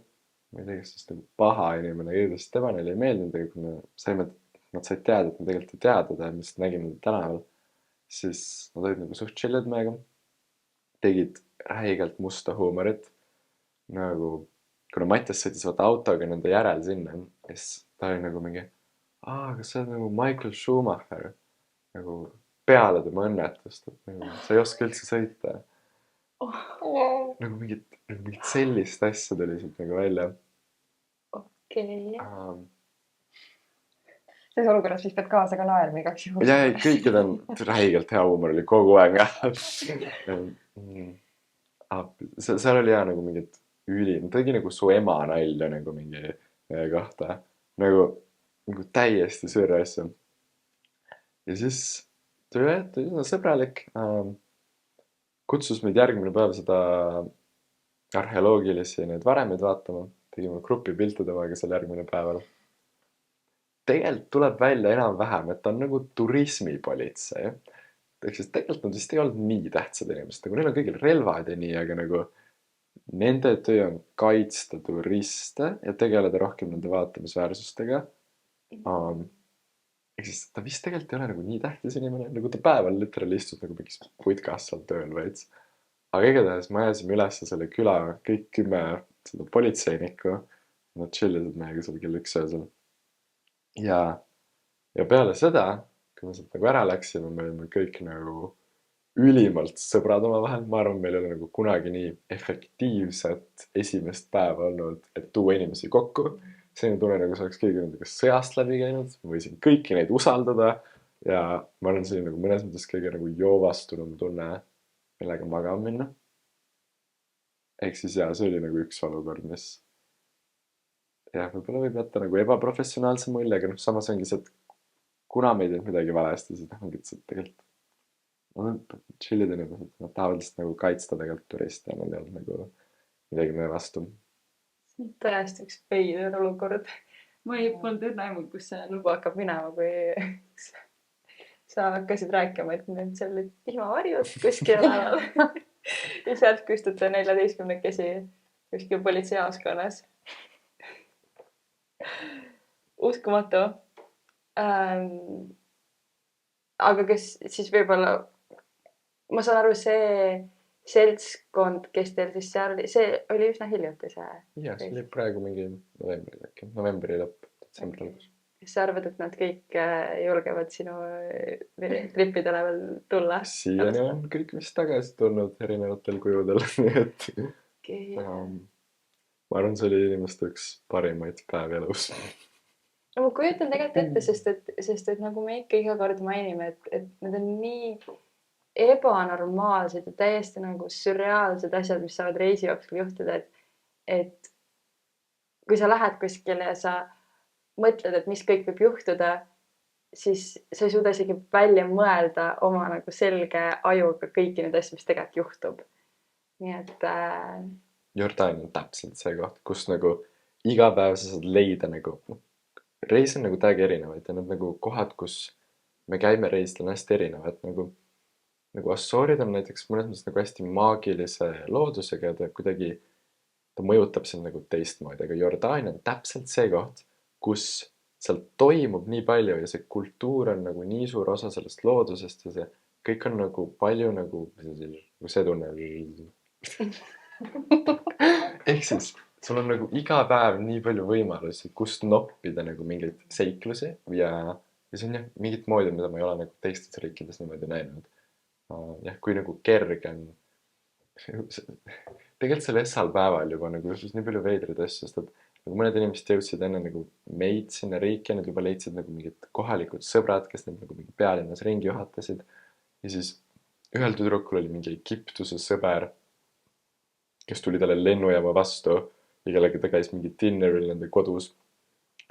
ei tea, kas siis nagu paha inimene, sest tema neile ei meeldinud, aga kui me saime, nad said teada, et me tegelikult ei teada ta ja me lihtsalt nägime ta tänaval, siis nad olid nagu suht chillid meiega, tegid räigelt musta huumorit. Nagu, kuna Mattias sõitis vaata autoga nende järel sinna, siis ta oli nagu mingi, kas see on nagu Michael Schumacher, nagu peale tema õnnetust, et nagu, sa ei oska üldse sõita. Nagu mingit sellist asja tuli siit nagu välja. Okei. Selles olukorras siis pead kaasa ka naerma igaks juhuks. Ja kõikid on räigelt hea huumor oli kogu aeg. Seal oli nagu mingid ta tegi nagu su ema nalja nagu mingi kohta. Nagu täiesti sürre asja. Ja siis tuli sõbralik. Kutsus meid järgmine päev seda arheoloogilisi need varemeid vaatama. Tegime grupi pilte temaga seal järgmine päeval. Tegelikult tuleb välja enam-vähem, et ta on nagu turismipolitsei. Ehk siis tegelikult nad vist ei olnud nii tähtsad inimesed. Nagu neil on kõigil relvad ja nii, aga nagu nende töö on kaitsta turiste ja tegeleda rohkem nende vaatamisväärsustega. Ehk siis ta vist tegelikult ei ole nagu nii tähtis inimene. Nagu ta päeval literally istus nagu mingis puitkas seal tööl veits. Aga igatahes ma ajasime üles selle küla kõik 10 seda politseinikku. Nad chillisid meiega seal kell 1 öösel. Ja peale seda kui me sealt nagu ära läksime, me olime kõik nagu ülimalt sõbrad omavahel, ma arvan, meil ei ole nagu kunagi nii efektiivset esimest päeva olnud, et tuua inimesi kokku. selline tunne, nagu see oleks keegi nendega sõjast läbi käinud, ma võisin kõiki neid usaldada ja ma arvan, see oli nagu mõnes mõttes kõige nagu joovastunum tunne, millega magama minna. Ehk siis jaa, see oli nagu üks olukord, mis jah, võib-olla võib jätta nagu ebaprofessionaalse mulje, aga noh, samas ongi see, et kuna me ei teinud midagi valesti, siis ongi see tegelikult chillid inimesed, nad tahavad lihtsalt nagu kaitsta tegelikult turiste ja neil ei olnud nagu midagi meie vastu. tõesti üks veider olukord. ma ei polnud õrna aimu, kus see luba hakkab minema, kui sa hakkasid rääkima, et nüüd seal olid vihmavarjud kuskil alal ja sealt kustuta 14-kesi kuskil politseijaoskonnas. Uskumatu. Aga kes siis võib-olla, ma saan aru, see seltskond, kes teil siis seal oli, see oli üsna hiljuti see. Jah, see oli praegu mingi novembri lõpp, detsembri lõpus. Kas sa arvad, et nad kõik julgevad sinu tripidele veel tulla? Siiani on kõik vist tagasi tulnud erinevatel kujudel, nii et ma arvan, see oli inimeste üks parimaid päev elus. Ma kujutan tegelikult ette, sest et nagu me ikka iga kord mainime, et need on nii ebanormaalsed ja täiesti nagu sürreaalsed asjad, mis saavad reisi jooksul juhtuda, et kui sa lähed kuskile ja sa mõtled, et mis kõik võib juhtuda, siis sa ei suuda isegi välja mõelda oma nagu selge ajuga kõiki neid asju, mis tegelikult juhtub. Nii et Jordaania on täpselt see koht, kus nagu iga päev sa saad leida nagu reis on nagu täiega erinevaid ja need nagu kohad, kus me käime reisil on hästi erinevad nagu Assoorid on näiteks mõnes mõttes nagu hästi maagilise loodusega ja ta kuidagi ta mõjutab sind nagu teistmoodi, aga Jordaania on täpselt see koht, kus seal toimub nii palju ja see kultuur on nagu nii suur osa sellest loodusest ja see kõik on nagu palju nagu see tunne ehk siis sul on nagu iga päev nii palju võimalusi, kust noppida nagu mingeid seiklusi ja see on jah mingit moodi, mida ma ei ole nagu teistes riikides niimoodi näinud. Jah, kui nagu kerge on tegelikult seal essal päeval juba nagu juhtus nii palju veidraid asju, sest et nagu mõned inimesed jõudsid enne nagu meid sinna riiki ja nad juba leidsid nagu mingid kohalikud sõbrad, kes neid nagu mingi pealinnas ringi juhatasid ja siis ühel tüdrukul oli mingi Egiptuse sõber, kes tuli talle lennujaama vastu ja kellega ta käis mingi dinneril nende kodus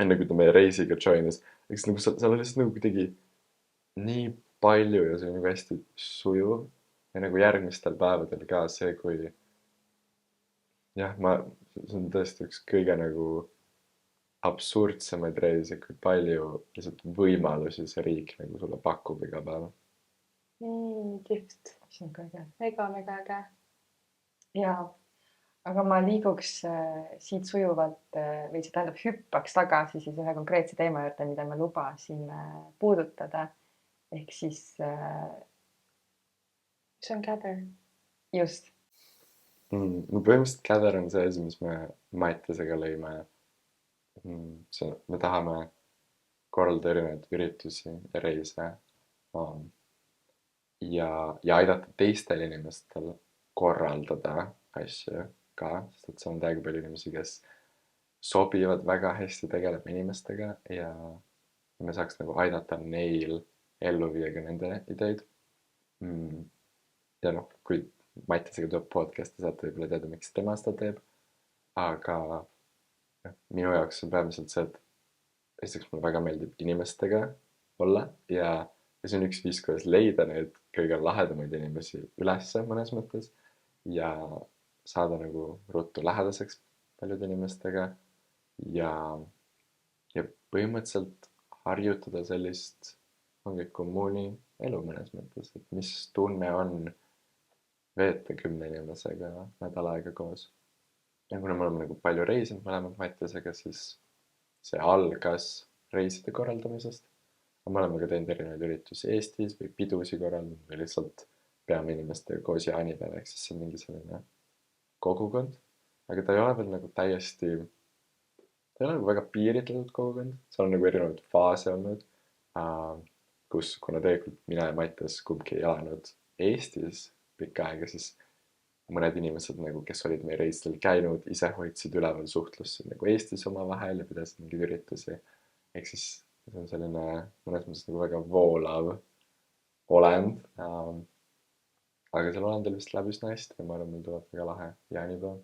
enne kui ta meie reisiga joinis. Eks nagu seal oli lihtsalt nagu kuidagi nii palju ja see on nagu hästi sujuv ja nagu järgmistel päevadel ka see, kui jah, see on tõesti üks kõige nagu absurdsemaid reise, kui palju lihtsalt võimalusi see riik nagu sulle pakub iga päev. Kihvt. See on kõige. Mega äge. Jaa, aga ma liiguks siit sujuvalt või see tähendab hüppaks tagasi siis ühe konkreetse teema juurde, mida me lubasime puudutada. Ehk siis see on Gather. Just. No põhimõtteliselt Gather on see asi, mis me Mattiasega lõime. Me tahame korraldada erinevaid üritusi ja reise ja aidata teistel inimestel korraldada asju ka, sest et see on täiega palju inimesi, kes sobivad väga hästi tegelema inimestega ja me saaks nagu aidata neil ellu viia ka nende ideid. Ja noh, kui Mattiasega tuleb podcasti, saate võib-olla teada, miks tema seda teeb. Aga minu jaoks on peamiselt see, et esiteks mulle väga meeldib inimestega olla ja see on üks viis, kuidas leida neid kõige lahedamaid inimesi ülesse mõnes mõttes ja saada nagu ruttu lähedaseks paljude inimestega ja põhimõtteliselt harjutada sellist ongi kommuuni elu mõnes mõttes, et mis tunne on veeta 10 inimesega nädal aega koos. Ja kuna me oleme nagu palju reisinud mõlemad Mattiasega, siis see algas reiside korraldamisest. Me oleme ka teinud erinevaid üritusi Eestis või pidusi korraldanud või lihtsalt peame inimestega koos jaanipäev, ehk siis see on mingi selline kogukond. Aga ta ei ole veel nagu täiesti, ta ei ole nagu väga piiritletud kogukond, seal on nagu erinevaid faase olnud. kus, kuna tegelikult mina ja Mattias kumbki ei elanud Eestis pikka aega, siis mõned inimesed nagu, kes olid meie reisidel käinud, ise hoidsid üleval suhtlust nagu Eestis omavahel ja pidasid mingeid üritusi. Ehk siis see on selline mõnes mõttes nagu väga voolav olend. Aga seal olendil vist läheb üsna hästi ja ma arvan, meil tuleb väga lahe jaanipäev.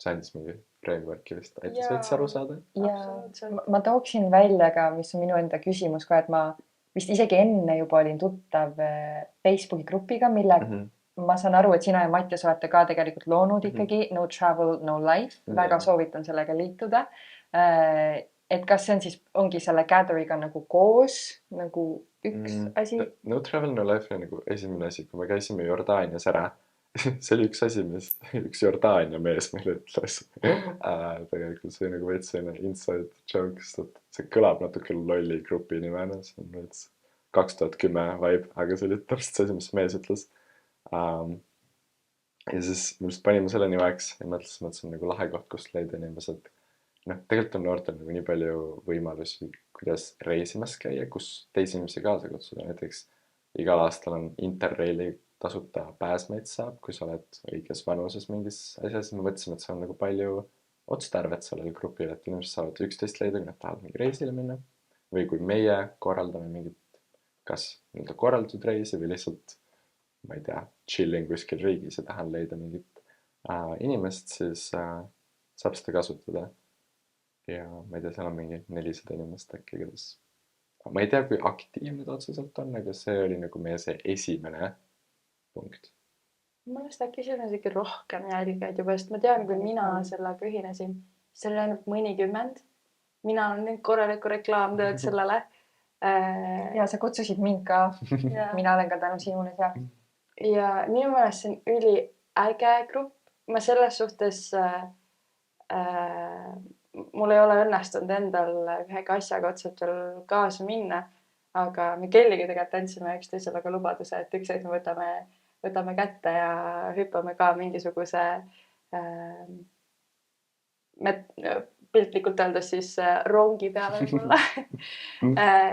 See andis mingi frameworki vist, aitas Jaa. veits aru saada. ja Absoluutselt. ma tooksin välja ka, mis on minu enda küsimus ka, et ma vist isegi enne juba olin tuttav Facebooki grupiga, mille ma saan aru, et sina ja Mattias olete ka tegelikult loonud ikkagi No Travel, No Life. Väga soovitan sellega liituda. Et kas see on siis, ongi selle Gatheriga nagu koos nagu üks asi? No Travel, No Life on nagu esimene asi, kui me käisime Jordaanias ära. See oli üks asi, mis üks Jordaania mees meile ütles. Tegelikult see nagu veits selline inside joke, sest see kõlab natuke lolli grupi nimena. See on veits 2010 vibe, aga see oli täpselt see asi, mis mees ütles. Ja siis me just panime selle nimeks ja mõtlesime, et see on nagu lahe koht, kust leida inimesed. Tegelikult on noortel nagu nii palju võimalusi, kuidas reisimas käia, kus teisi inimesi kaasa kutsuda. Näiteks igal aastal on Interraili tasuta pääsmeid saab, kui sa oled õiges vanuses mingis asjas. Me mõtlesime, et see on nagu palju otstarvet sellel grupil, et inimesed saavad üksteist leida, kui nad tahavad mingi reisile minna. Või kui meie korraldame mingit kas nii-öelda korraldatud reisi või lihtsalt, ma ei tea, chilling kuskil riigis ja tahan leida mingit inimest, siis saab seda kasutada. Ja ma ei tea, seal on mingi 400 inimest äkki, kuidas. Ma ei tea, kui aktiivne ta otseselt on, aga see oli nagu meie see esimene punkt. Minu meelest äkki siin on isegi rohkem jälgijaid juba, sest ma tean, kui mina sellega ühinesin, see oli ainult mõnikümmend. Mina olen nüüd korralikku reklaamtööd sellele. Ja sa kutsusid mind ka. Mina olen ka tänu sinule seal. Ja minu meelest see on üliäge grupp. Ma selles suhtes mul ei ole õnnestunud endal ühega asjaga otseselt veel kaasa minna, aga me Kelliga tegelikult andsime üksteisele ka lubaduse, et üksteist me võtame kätte ja hüppame ka mingisuguse piltlikult öeldes siis rongi peale võib-olla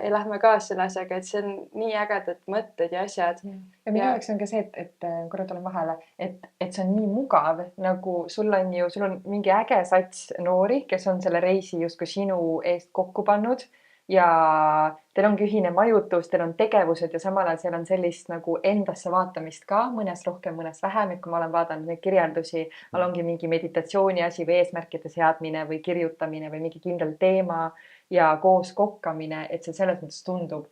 ja lähme kaasa selle asjaga, et see on nii ägedad mõtted ja asjad. Ja minu jaoks on ka see, et korra tulen vahele, et see on nii mugav, nagu sul on mingi äge sats noori, kes on selle reisi justkui sinu eest kokku pannud ja teil ongi ühine majutus, teil on tegevused ja samal ajal seal on sellist nagu endasse vaatamist ka, mõnes rohkem, mõnes vähem, et kui ma olen vaadanud neid kirjeldusi, seal ongi mingi meditatsiooni asi või eesmärkide seadmine või kirjutamine või mingi kindel teema ja koos kokkamine, et see selles mõttes tundub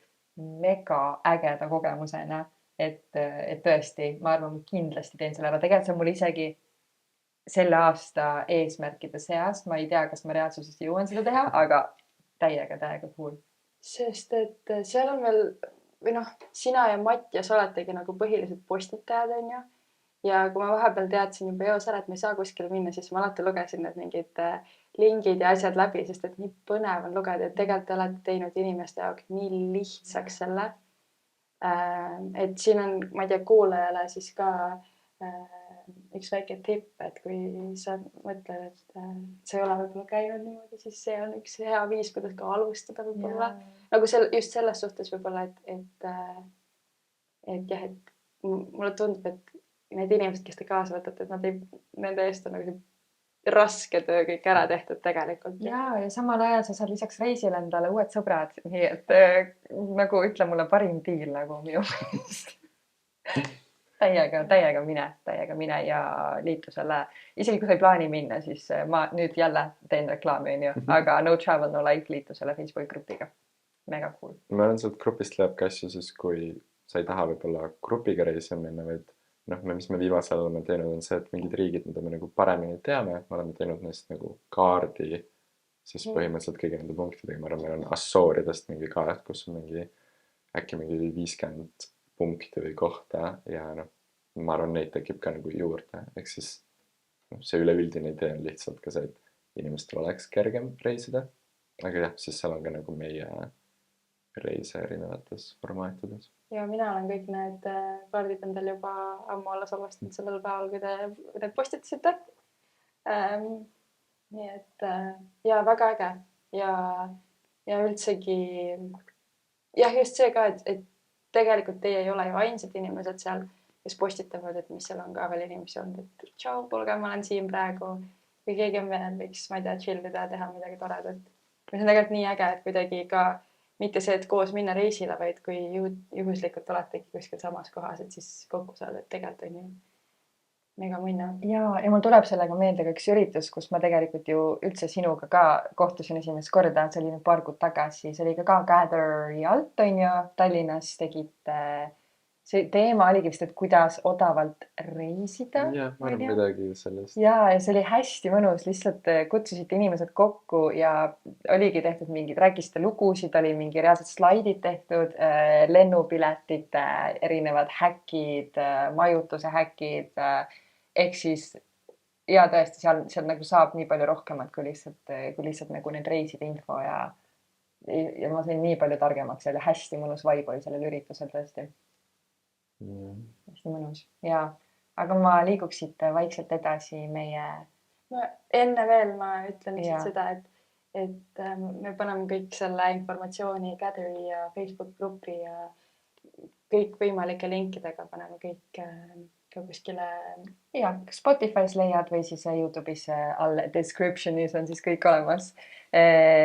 mega ägeda kogemusena, et tõesti, ma arvan, kindlasti teen selle ära. Tegelikult see on mul isegi selle aasta eesmärkide seas, ma ei tea, kas ma reaalsuses jõuan seda teha, aga täiega cool. Sest et seal on veel, või noh, sina ja Mattias oletegi nagu põhilised postitajad, on ju. Ja kui ma vahepeal teadsin juba eos ära, et ma ei saa kuskile minna, siis ma alati lugesin need mingid lingid ja asjad läbi, sest et nii põnev on lugeda, et tegelikult te olete teinud inimeste jaoks nii lihtsaks selle. Et siin on, ma ei tea, kuulajale siis ka üks väike tipp, et kui sa mõtled, et see ei ole võib-olla käinud niimoodi, siis see on üks hea viis, kuidas ka alustada võib-olla. Nagu just selles suhtes võib-olla, et jah, et mulle tundub, et need inimesed, kes te kaasa võtate, et nende eest on nagu raske töö kõik ära tehtud tegelikult. Ja samal ajal sa saad lisaks reisile endale uued sõbrad, nii et nagu ütle mulle parim diil nagu minu meelest. Täiega mine ja liitu selle. Isegi kui sa ei plaani minna, siis ma nüüd jälle teen reklaami, on ju, aga No Travel, No Life liitu selle Facebook grupiga. Mega cool. Ma olen sealt grupist läheb ka asju siis, kui sa ei taha võib-olla grupiga reisima minna, vaid mis me viimasel oleme teinud on see, et mingid riigid, mida me nagu paremini teame, me oleme teinud neist nagu kaardi, siis põhimõtteliselt kõigi nende punktidega. Ma arvan, meil on Assooridest mingi kaart, kus on äkki mingi 50 punkti või kohta ja ma arvan, neid tekib ka nagu juurde. Ehk siis see üleüldine idee on lihtsalt ka see, et inimestel oleks kergem reisida. Aga jah, siis seal on ka nagu meie reise erinevates formaatides. Ja mina olen kõik need kaardid endal juba ammu alla salvestanud sellel päeval, kui te need postitasite. Nii et ja väga äge ja üldsegi jah, just see ka, et tegelikult teie ei ole ju ainsad inimesed seal, kes postitavad, et mis seal on ka veel inimesi olnud, et tšau, kuulge, ma olen siin praegu. Kui keegi on veel, võiks, ma ei tea, chillida ja teha midagi toredat. See on tegelikult nii äge, et kuidagi ka mitte see, et koos minna reisile, vaid kui juhuslikult oletegi kuskil samas kohas, et siis kokku saada, et tegelikult on ju mega munna. ja mul tuleb sellega meelde ka üks üritus, kus ma tegelikult ju üldse sinuga ka kohtusin esimest korda, see oli nüüd paar kuud tagasi, see oli ka Gatheri alt, on ju, Tallinnas tegite, see teema oligi vist, et kuidas odavalt reisida. jah, ma arvan midagi sellest. ja see oli hästi mõnus, lihtsalt kutsusite inimesed kokku ja oligi tehtud mingid, rääkisite lugusid, oli mingi reaalsed slaidid tehtud, lennupiletite erinevad häkid, majutuse häkid, ehk siis ja tõesti seal nagu saab nii palju rohkemat kui lihtsalt nagu need reiside info ja ma sain nii palju targemaks, see oli hästi mõnus vibe oli sellel üritusel tõesti. Hästi mõnus ja aga ma liiguks siit vaikselt edasi meie. No, enne veel ma ütlen lihtsalt seda, et me paneme kõik selle informatsiooni Gatheri ja Facebook gruppi ja kõik võimalike linkidega paneme kõik ka kuskile. Ja, Spotify's leiad või siis YouTube'is all description'is on siis kõik olemas.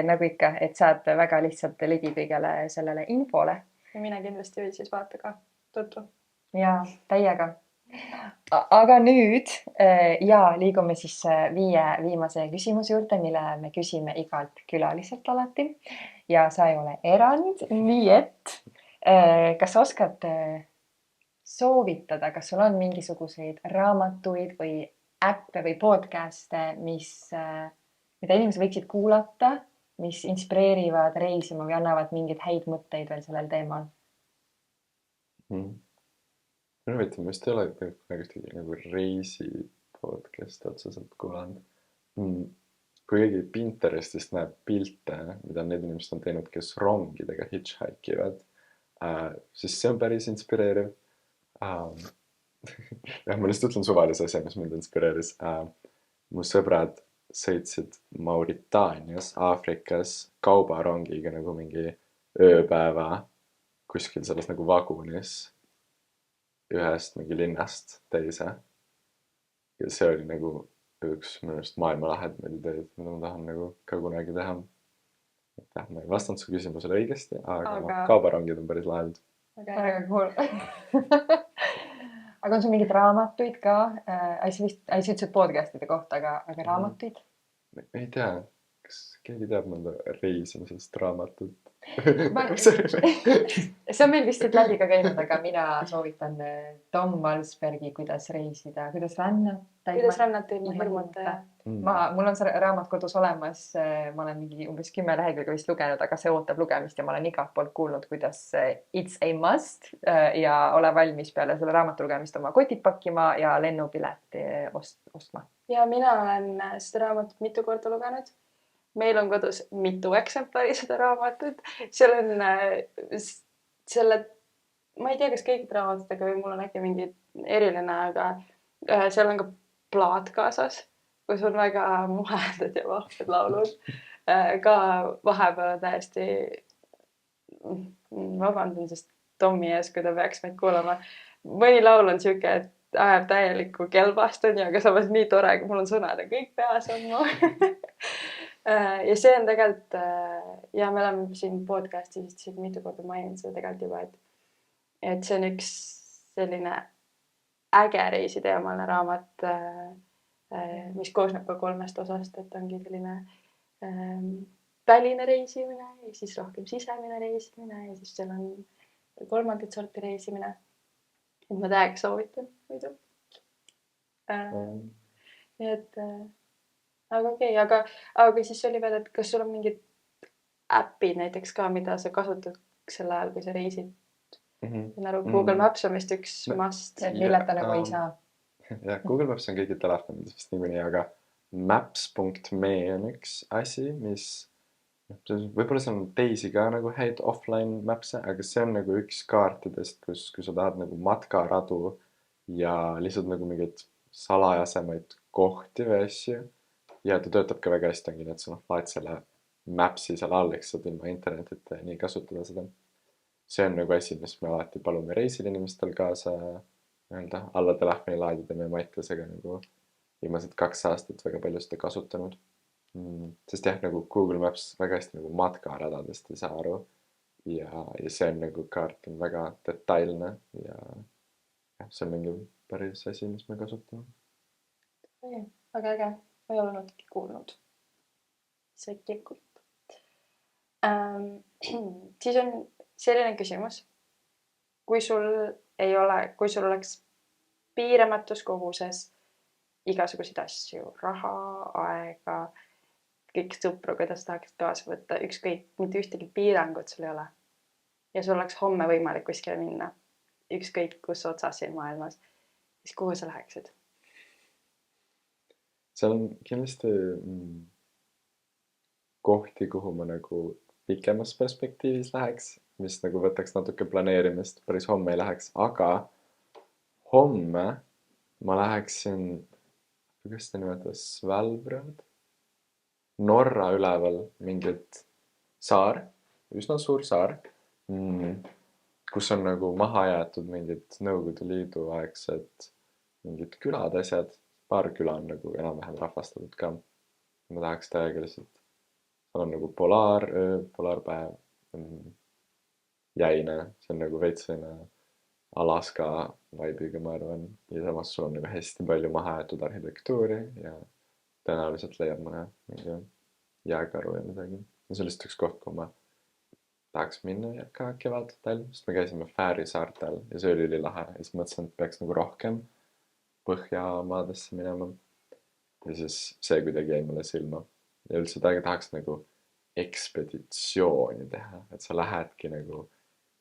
Nagu ikka, et saad väga lihtsalt ligi kõigele sellele infole. Ja mine kindlasti või siis vaata ka tutvu. Ja, täiega. Aga nüüd liigume siis viimase küsimuse juurde, mille me küsime igalt külaliselt alati. Ja sa ei ole erand, nii et kas oskad soovitada, kas sul on mingisuguseid raamatuid või äppe või podcast'e, mida inimesed võiksid kuulata, mis inspireerivad reisima või annavad mingeid häid mõtteid veel sellel teemal? Ma võitan, ma vist ei ole nagu reisi podcast'i otseselt kuulanud. Kui keegi Pinterestist näeb pilte, mida need inimesed on teinud, kes rongidega hitchhikivad, siis see on päris inspireeriv. Ja ma lihtsalt ütlen suvalise asja, mis mind inspireeris. Mu sõbrad sõitsid Mauritaanias, Aafrikas kaubarongiga nagu mingi ööpäeva kuskil selles nagu vagunis ühest mingi linnast teise. Ja see oli nagu üks minust maailma lahedamaid ideid, mida ma tahan nagu ka kunagi teha. Ma ei vastanud su küsimusele õigesti, aga kaubarongid on päris lahedad. Väga cool. Aga on sul mingid raamatuid ka? Sa ütlesid podcast'ide kohta, aga raamatuid? Ei tea, kas keegi teab mõnda reisimisest raamatut? See on meil vist läbi ka käinud, aga mina soovitan Tom Walsbergi Kuidas reisida, kuidas rännata ilma hirmuta. Mul on see raamat kodus olemas, ma olen mingi umbes 10 lehekülge vist lugenud, aga see ootab lugemist ja ma olen igalt poolt kuulnud, kuidas it's a must ja ole valmis peale selle raamatu lugemist oma kotid pakkima ja lennupileti ostma. Ja mina olen seda raamatut mitu korda lugenud. Meil on kodus mitu eksemplari seda raamatut. Seal on selle, ma ei tea, kas kõigid raamatutega või mul on äkki mingi eriline, aga seal on ka plaat kaasas, kus on väga muhedad ja vahvad laulud. Ka vahepeal täiesti vabandan, sest Tommi ees, kui ta peaks meid kuulama. Mõni laul on siuke, et ajab täielikku kelbast, aga samas nii tore, kui mul on sõnad ja kõik peas on mu. Ja see on tegelikult, ja me oleme siin podcast'is mitu korda maininud seda tegelikult juba, et see on üks selline äge reisiteemaline raamat, mis koosneb ka 3 osast, et ongi selline väline reisimine ja siis rohkem sisemine reisimine ja siis seal on 3. sorti reisimine. Et ma täiega soovitan muidu. Nii et aga okei, aga siis oli veel, et kas sul on mingid äpid näiteks ka, mida sa kasutad selle ajal, kui sa reisid? Google Maps on vist üks must. Milleta nagu ei saa. Ja, Google Maps on kõigi telefonides vist niikuinii, aga maps.me on üks asi, mis võib-olla see on teisi ka nagu häid offline mapse, aga see on nagu üks kaartidest, kus sa tahad nagu matkaradu ja lihtsalt nagu mingeid salajasemaid kohti või asju. Ja ta töötab ka väga hästi, ongi, et sa laed selle mapsi seal all, eks saad ilma internetita nii kasutada seda. see on nagu asi, mis me alati palume reisil inimestel kaasa nii-öelda alla telefoni laadida. Me Mattiasega nagu viimased 2 aastat väga palju seda kasutanud. Sest jah, nagu Google Maps väga hästi nagu matkaradadest ei saa aru. Ja see on nagu kaart on väga detailne ja see on mingi päris asi, mis me kasutame. Väga äge, ma ei olnudki kuulnud. See kikub. Siis on selline küsimus. Kui sul oleks piiramatus koguses igasuguseid asju, raha, aega, kõik sõpru, keda sa tahaksid kaasa võtta, ükskõik, mitte ühtegi piirangut sul ei ole. Ja sul oleks homme võimalik kuskile minna, ükskõik kus otsas siin maailmas, siis kuhu sa läheksid? See on kindlasti kohti, kuhu ma nagu pikemas perspektiivis läheks, mis nagu võtaks natuke planeerimist, päris homme ei läheks, aga homme ma läheksin, kuidas ta nimetas, Svalbard? Norra üleval mingit saar, üsna suur saar, kus on nagu maha jäetud mingid Nõukogude Liidu aegsed mingid külad, asjad. Paar küla on nagu enam-vähem rahvastatud ka. Ma tahaks täiega lihtsalt. Seal on nagu polaaröö, polaarpäev, jäine. See on nagu veitsena Alaska vibe'iga, ma arvan. Ja samas sul on nagu hästi palju maha jäetud arhitektuuri ja tõenäoliselt leiab mõne mingi jääkaru ja midagi. Ja see on lihtsalt üks koht, kuhu ma tahaks minna ka kevadel, sest me käisime Fääri saartel ja see oli ülilahe. Ja siis mõtlesin, et peaks nagu rohkem Põhjamaadesse minema. Ja siis see kuidagi jäi mulle silma. Ja üldse tahaks nagu ekspeditsiooni teha, et sa lähedki nagu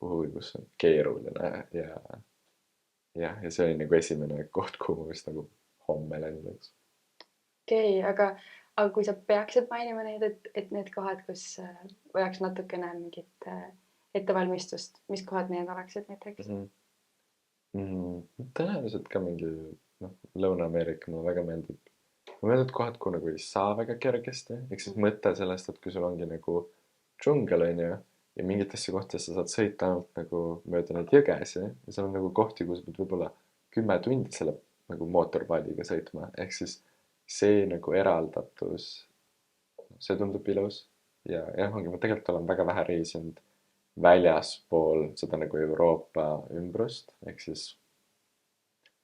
kuhugi, kus on keeruline ja see oli nagu esimene koht, kuhu ma vist nagu homme lendaks. Okei, aga kui sa peaksid mainima neid, et need kohad, kus vajaks natukene mingit ettevalmistust, mis kohad need oleksid näiteks? Tõenäoliselt ka mingi Lõuna-Ameerika mulle väga meeldib. Mulle meeldib kohad, kuhu nagu ei saa väga kergesti. Ehk siis mõte sellest, et kui sul ongi nagu džungel on ju ja mingitesse kohtadesse saad sõita ainult nagu mööda neid jõgesi ja seal on nagu kohti, kus pead võib-olla 10 tundi selle nagu mootorpaadiga sõitma. Ehk siis see nagu eraldatus, see tundub ilus ja ongi, ma tegelikult olen väga vähe reisinud väljaspool seda nagu Euroopa ümbrust, ehk siis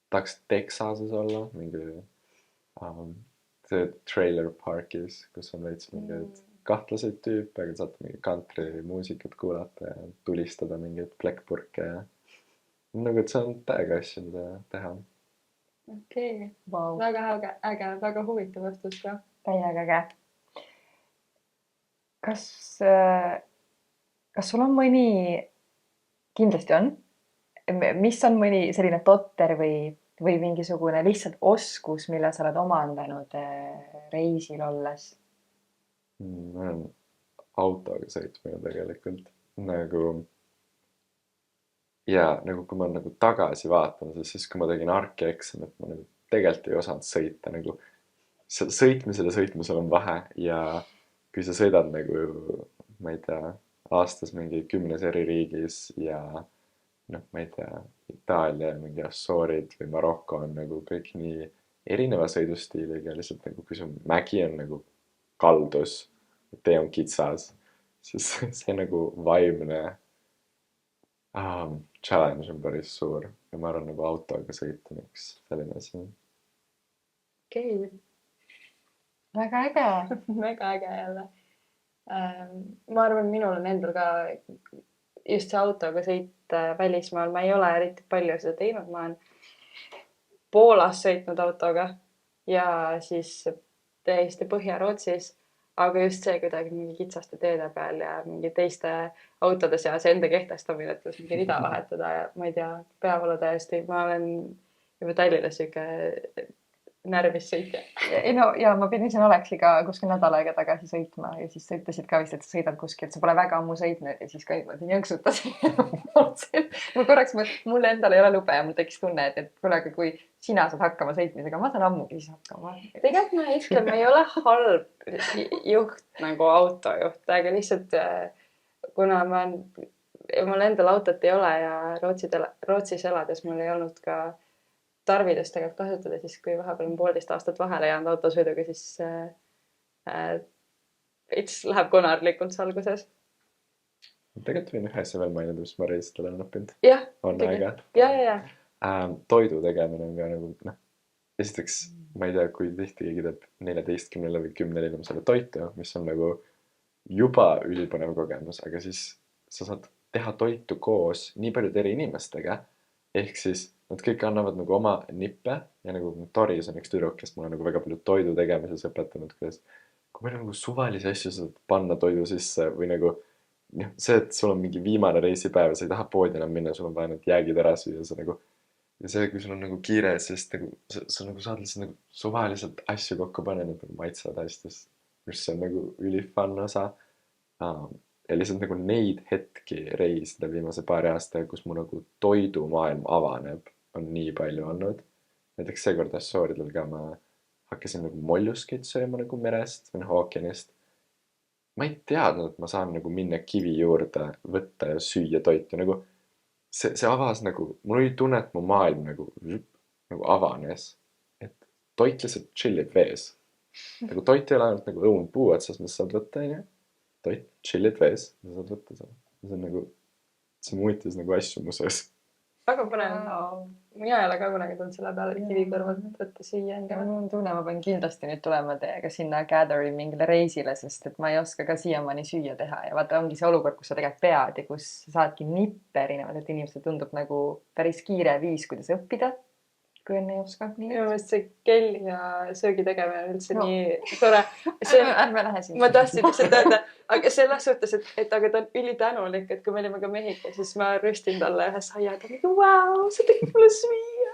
tahaks Texases olla, mingi trailer parkis, kus on veits mingeid kahtlaseid tüüpe, aga saate mingi country muusikat kuulata ja tulistada mingeid plekkpurke ja nagu, et see on täiega asju, mida teha. Okei, väga äge, väga huvitav vastus ka. Täiega äge. Kas sul on mõni, kindlasti on, mis on mõni selline totter või mingisugune lihtsalt oskus, mille sa oled omandanud reisil olles? Ma olen autoga sõitmine tegelikult nagu ja nagu kui ma nagu tagasi vaatan, siis kui ma tegin arkeeksamit, ma nagu tegelikult ei osanud sõita nagu sõitmisel ja sõitmisel on vahe ja kui sa sõidad nagu, ma ei tea, aastas mingi 10 eri riigis ja ma ei tea, Itaalia, mingi Assoorid või Maroko on nagu kõik nii erineva sõidustiiliga, lihtsalt nagu kui su mägi on nagu kaldus, tee on kitsas, siis see nagu vaimne challenge on päris suur ja ma arvan nagu autoga sõita on üks selline asi. Okei. Väga äge. Väga äge jälle. Ma arvan, minul on endal ka just see autoga sõit välismaal. Ma ei ole eriti palju seda teinud. Ma olen Poolas sõitnud autoga ja siis täiesti Põhja-Rootsis. Aga just see kuidagi mingi kitsaste teede peal ja mingi teiste autode seas enda kehtestamine, et tuleks mingi rida vahetada ja ma ei tea, peavalu täiesti. Ma olen juba Tallinnas siuke närvis sõitja. Ja ma pidin siin Aleksiga kuskil nädal aega tagasi sõitma ja siis sa ütlesid ka vist, et sa sõidad kuskil, et sa pole väga ammu sõitnud ja siis ka niimoodi jõnksutas. Mul korraks mul endal ei ole lube ja mul tekkis tunne, et kuule, kui sina saad hakkama sõitmisega, ma saan ammugi siis hakkama. Tegelikult ma ütlen, ma ei ole halb juht nagu autojuht, aga lihtsalt kuna ma mul endal autot ei ole ja Rootsis elades mul ei olnud ka tarvidust tegelikult kasutada, siis kui vahepeal on 1,5 aastat vahele jäänud autosõiduga, siis veits läheb konarlikult salguses. Tegelikult võin ühe asja veel mainida, mis ma reisidel olen õppinud. Jah, On äge. ja. Toidu tegemine on ka nagu, esiteks ma ei tea, kui tihti keegi teeb 14 või 10 inimesele toitu, mis on nagu juba ülipõnev kogemus, aga siis sa saad teha toitu koos nii paljude eri inimestega, ehk siis nad kõik annavad nagu oma nippe ja nagu Toris on üks tüdruk, kes mulle nagu väga palju toidu tegemises õpetanud, kuidas kui palju nagu suvalisi asju saad panna toidu sisse või nagu see, et sul on mingi viimane reisipäev ja sa ei taha poodi enam minna, sul on vaja need jäägid ära süüa, sa nagu ja see, kui sul on nagu kiire, sest nagu sa nagu saad lihtsalt nagu suvaliselt asju kokku panna, need nagu maitsevad hästi, mis on nagu ülifun osa. Ja lihtsalt nagu neid hetki reisida viimase paari aasta, kus mu nagu toidumaailm avaneb, on nii palju olnud. Näiteks seekord Assooridel ka ma hakkasin nagu molluskeid sööma nagu merest või ookeanist. Ma ei teadnud, et ma saan nagu minna kivi juurde, võtta ja süüa toitu. Nagu see avas nagu, mul oli tunne, et mu maailm nagu avanes. Et toit lihtsalt chillib vees. Nagu toit ei ole ainult nagu õun puu otsas, mis saad võtta, ja toit chillib vees, mis saad võtta seal. See on nagu, see muutis nagu asju mu sees. Väga põnev. Mina ei ole ka kunagi tulnud selle peale, et kivi kõrvalt võtta süüa. Mul tunne, ma pean kindlasti nüüd tulema teiega sinna Gatheri mingile reisile, sest et ma ei oska ka siiamaani süüa teha ja vaata, ongi see olukord, kus sa tegelikult pead ja kus saadki nippe erinevatelt inimestelt, tundub nagu päris kiire viis, kuidas õppida, kui on ei oska. Minu meelest see kelli ja söögi tegemine on üldse nii tore. Ärme lähe sinna. Ma tahtsin lihtsalt öelda, aga selles suhtes, et aga ta on ülitänulik, et kui me olime ka Mehhiko, siis ma röstin talle ühe saia, ta on nagu, vau, sa tegid mulle süüa.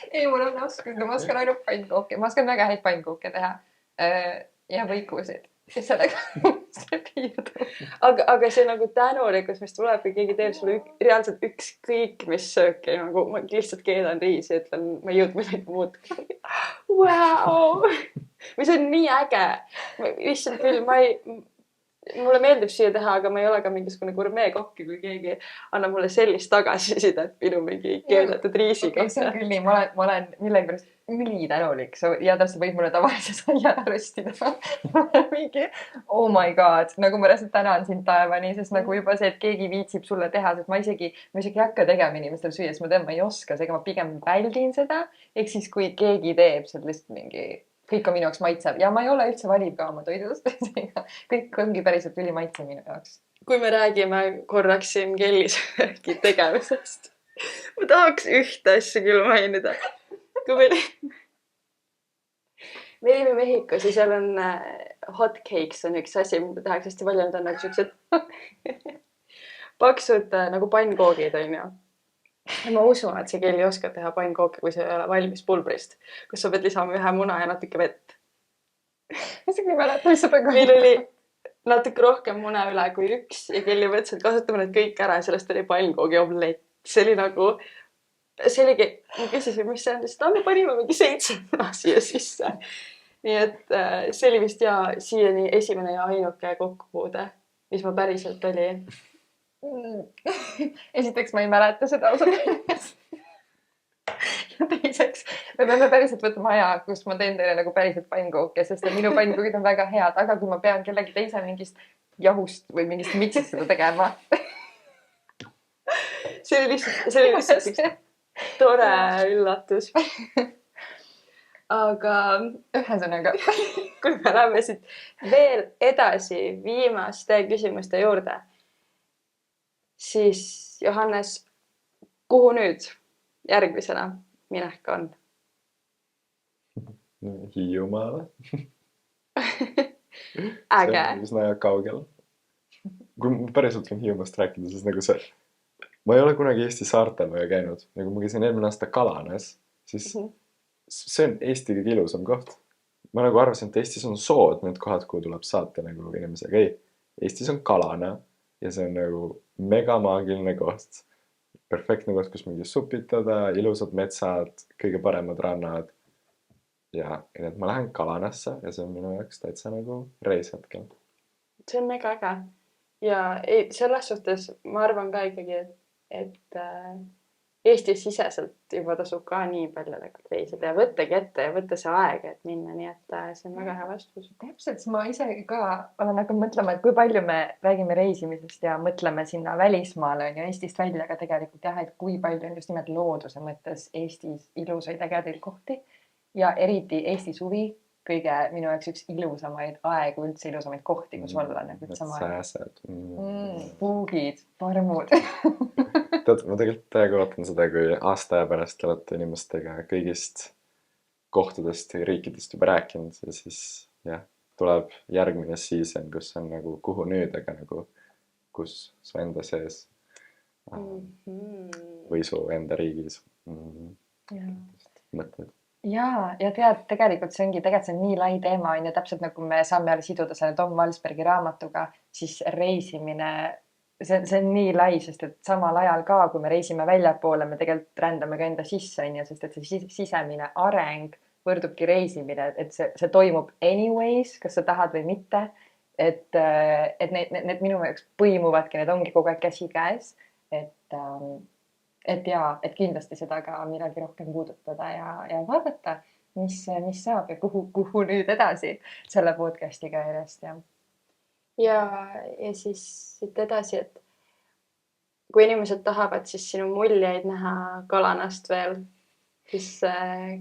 Ei, mul on oskus, ma oskan ainult pannkooke, ma oskan väga häid pannkooke teha ja võikusid. Ja sellega see piirdub. Aga see nagu tänulikkus, mis tuleb, kui keegi teeb sulle reaalselt ükskõik, mis sööki, nagu ma lihtsalt keedan riisi ja ütlen, ma ei jõudnud midagi muud. Wow! Mis on nii äge. Issand küll, mulle meeldib süüa teha, aga ma ei ole ka mingisugune gurmeekokk, kui keegi annab mulle sellist tagasisidet minu mingi keedetud riisi kohta. See on küll nii, ma olen millegipärast ülitänulik ja täpselt võid mulle tavalise saia röstida. Mingi, oh my god, nagu ma reaalselt tänan sind taevani, sest nagu juba see, et keegi viitsib sulle teha, sest ma isegi ei hakka tegema inimestel süüa, sest ma tean, ma ei oska, seega ma pigem väldin seda. Ehk siis, kui keegi teeb, see on lihtsalt mingi, kõik on minu jaoks maitsev ja ma ei ole üldse valib ka oma toidust. Kõik ongi päriselt ülimaitsev minu jaoks. Kui me räägime korraks siin kellisöögi tegemisest, ma tahaks ühte asja küll mainida. Kui me olime Mehhikos ja seal on hot cakes on üks asi, mida tehakse hästi palju, need on nagu siuksed paksud nagu pannkoogid, on ju. Ja ma usun, et see kelli oskab teha pannkooke, kui see ei ole valmis pulbrist, kus sa pead lisama ühe muna ja natuke vett. Isegi ei mäleta, mis seda Meil oli natuke rohkem muna üle kui üks ja kelli mõtles, et kasutame need kõik ära ja sellest oli pannkoogi omelett. See oli nagu oligi, ma küsisin, mis see on, sest me panime mingi 7 muna siia sisse. Nii et see oli vist siiani esimene ja ainuke kokkupuude, mis ma päriselt oli. Esiteks ma ei mäleta seda ausalt. Ja teiseks, me peame päriselt võtma aja, kus ma teen teile nagu päriselt pannkooke, sest minu pannkoogid on väga head, aga kui ma pean kellegi teise mingist jahust või mingist mitsist seda tegema. See oli lihtsalt üks tore üllatus. Aga ühesõnaga, kui me läheme siit veel edasi viimaste küsimuste juurde, siis Johannes, kuhu nüüd järgmisena minek on? Hiiumaale. Äge. Üsna kaugel. Kui ma päriselt võin Hiiumaast rääkida, siis nagu see ma ei ole kunagi Eesti saartel väga käinud. Nagu ma käisin eelmine aasta Kalanes, siis see on Eesti kõige ilusam koht. Ma nagu arvasin, et Eestis on sood need kohad, kuhu tuleb saata nagu inimesega. Ei, Eestis on Kalana ja see on nagu mega maagiline koht. Perfektne koht, kus mingi supitada, ilusad metsad, kõige paremad rannad. Ja et ma lähen Kalanasse ja see on minu jaoks täitsa nagu reis hetkel. See on mega äge. ja ei, selles suhtes ma arvan ka ikkagi, et Eestis siseselt juba tasub ka nii palju tegelikult reisida ja võttagi ette ja võtta see aeg, et minna, nii et see on väga hea vastus. täpselt, ma ise ka olen hakanud mõtlema, et kui palju me räägime reisimisest ja mõtleme sinna välismaale on ju Eestist välja, aga tegelikult jah, et kui palju on just nimelt looduse mõttes Eestis ilusaid ägedaid kohti ja eriti Eesti suvi kõige minu jaoks üks ilusamaid aegu, üldse ilusamaid kohti, kus olla nagu üldse maailmas. sääsed. Puugid, parmud. Tead, ma tegelikult täiega ootan seda, kui aasta aja pärast te olete inimestega kõigist kohtadest ja riikidest juba rääkinud ja siis jah, tuleb järgmine season, kus on nagu kuhu nüüd, aga nagu kus su enda sees või su enda riigis mõtled. ja tead, tegelikult see on nii lai teema on ju, täpselt nagu me saame jälle siduda selle Tom Valsbergi raamatuga, siis reisimine, see on nii lai, sest et samal ajal ka, kui me reisime väljapoole, me tegelikult rändame ka enda sisse on ju, sest et see sisemine areng võrdubki reisimine, et see toimub anyways, kas sa tahad või mitte. Et need minu jaoks põimuvadki, need ongi kogu aeg käsikäes, et kindlasti seda ka midagi rohkem puudutada ja vaadata, mis saab ja kuhu nüüd edasi selle podcast'iga järjest ja siis siit edasi, et kui inimesed tahavad siis sinu muljeid näha Kalanast veel, siis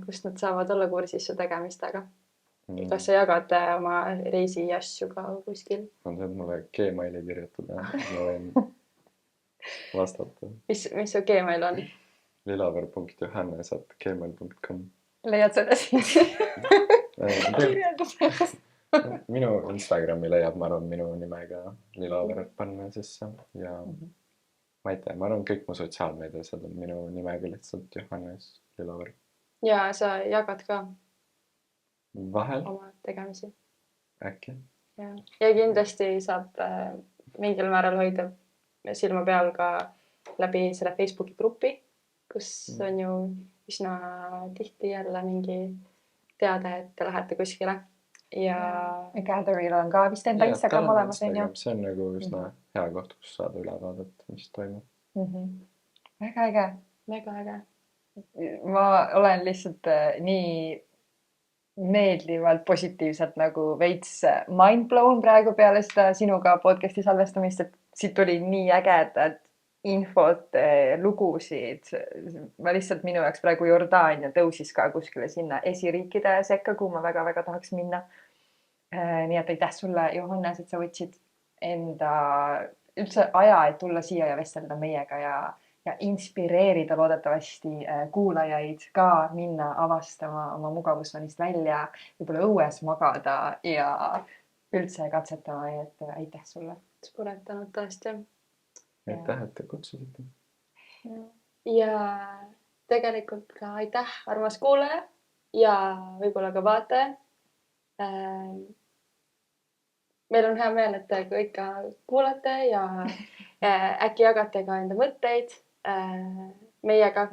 kust nad saavad olla kursis su tegemistega? Kas sa jagad oma reisiasju ka kuskil? On see, et mulle Gmaili kirjutada, ma võin vastata. Mis su Gmail on? lilaver.johannes@gmail.com. leiad seda siis kirjelduses? Minu Instagrami leiab, ma arvan, minu nimega Lilaver panna sisse ja ma ei tea, ma arvan, kõik mu sotsiaalmeedias on minu nimega lihtsalt Johannes Lilaver. Ja sa jagad ka Vahel oma tegemisi? äkki. Ja kindlasti saab mingil määral hoida silma peal ka läbi selle Facebooki grupi, kus on ju üsna tihti jälle mingi teade, et te lähete kuskile. Ja Gatheril on ka vist enda Instagram olemas, on ju? See on nagu üsna hea koht, kus saada ülevaadet, mis toimub. Väga äge. Väga äge. Ma olen lihtsalt nii meeldivalt positiivselt nagu veits mind blown praegu peale seda sinuga podcast'i salvestamist, et siit tuli nii ägedad infot, lugusid. Ma lihtsalt minu jaoks praegu Jordaania tõusis ka kuskile sinna esiriikide sekka, kuhu ma väga-väga tahaks minna. Nii et aitäh sulle, Johannes, et sa võtsid enda üldse aja, et tulla siia ja vestelda meiega ja inspireerida loodetavasti kuulajaid ka minna avastama oma mugavusvanist välja, võib-olla õues magada ja üldse katsetama. Et aitäh sulle. Suur tänud tõesti. Aitäh, et te kutsusite. Ja tegelikult ka aitäh, armas kuulaja ja võib-olla ka vaataja. Meil on hea meel, et te kõik kuulate ja äkki jagate ka enda mõtteid meiega.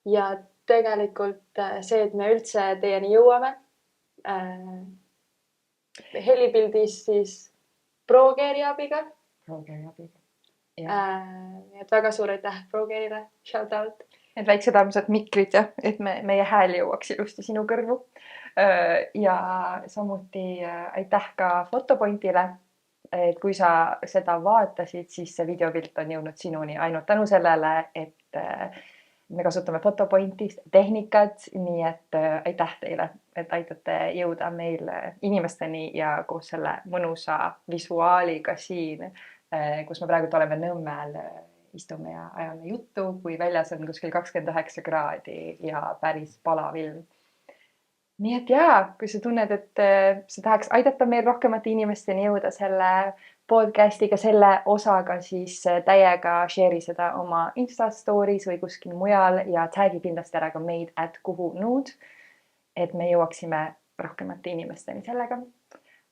Ja tegelikult see, et me üldse teieni jõuame helipildis siis ProGeari abiga. Et väga suur aitäh ProGearile, shout out. Et väiksed armsad mikrid ja et meie hääl jõuaks ilusti sinu kõrvu. Ja samuti aitäh ka Fotopointile. Et kui sa seda vaatasid, siis see videopilt on jõudnud sinuni ainult tänu sellele, et me kasutame Fotopointist tehnikat, nii et aitäh teile, et aitate jõuda meil inimesteni ja koos selle mõnusa visuaaliga siin, kus me praegu oleme Nõmmel, istume ja ajame juttu, kui väljas on kuskil 29 kraadi ja päris palav ilm. Nii et kui sa tunned, et sa tahaks aidata meil rohkemate inimesteni jõuda selle podcast'iga, selle osaga, siis täiega share'i seda oma Insta stories või kuskil mujal ja tag'i kindlasti ära ka meid @kuhunud, et me jõuaksime rohkemate inimesteni sellega.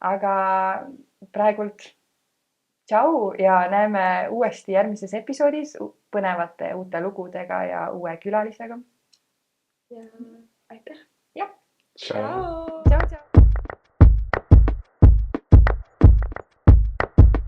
Aga praegult tšau ja näeme uuesti järgmises episoodis põnevate uute lugudega ja uue külalisega. Ja aitäh. Jah. Ciao.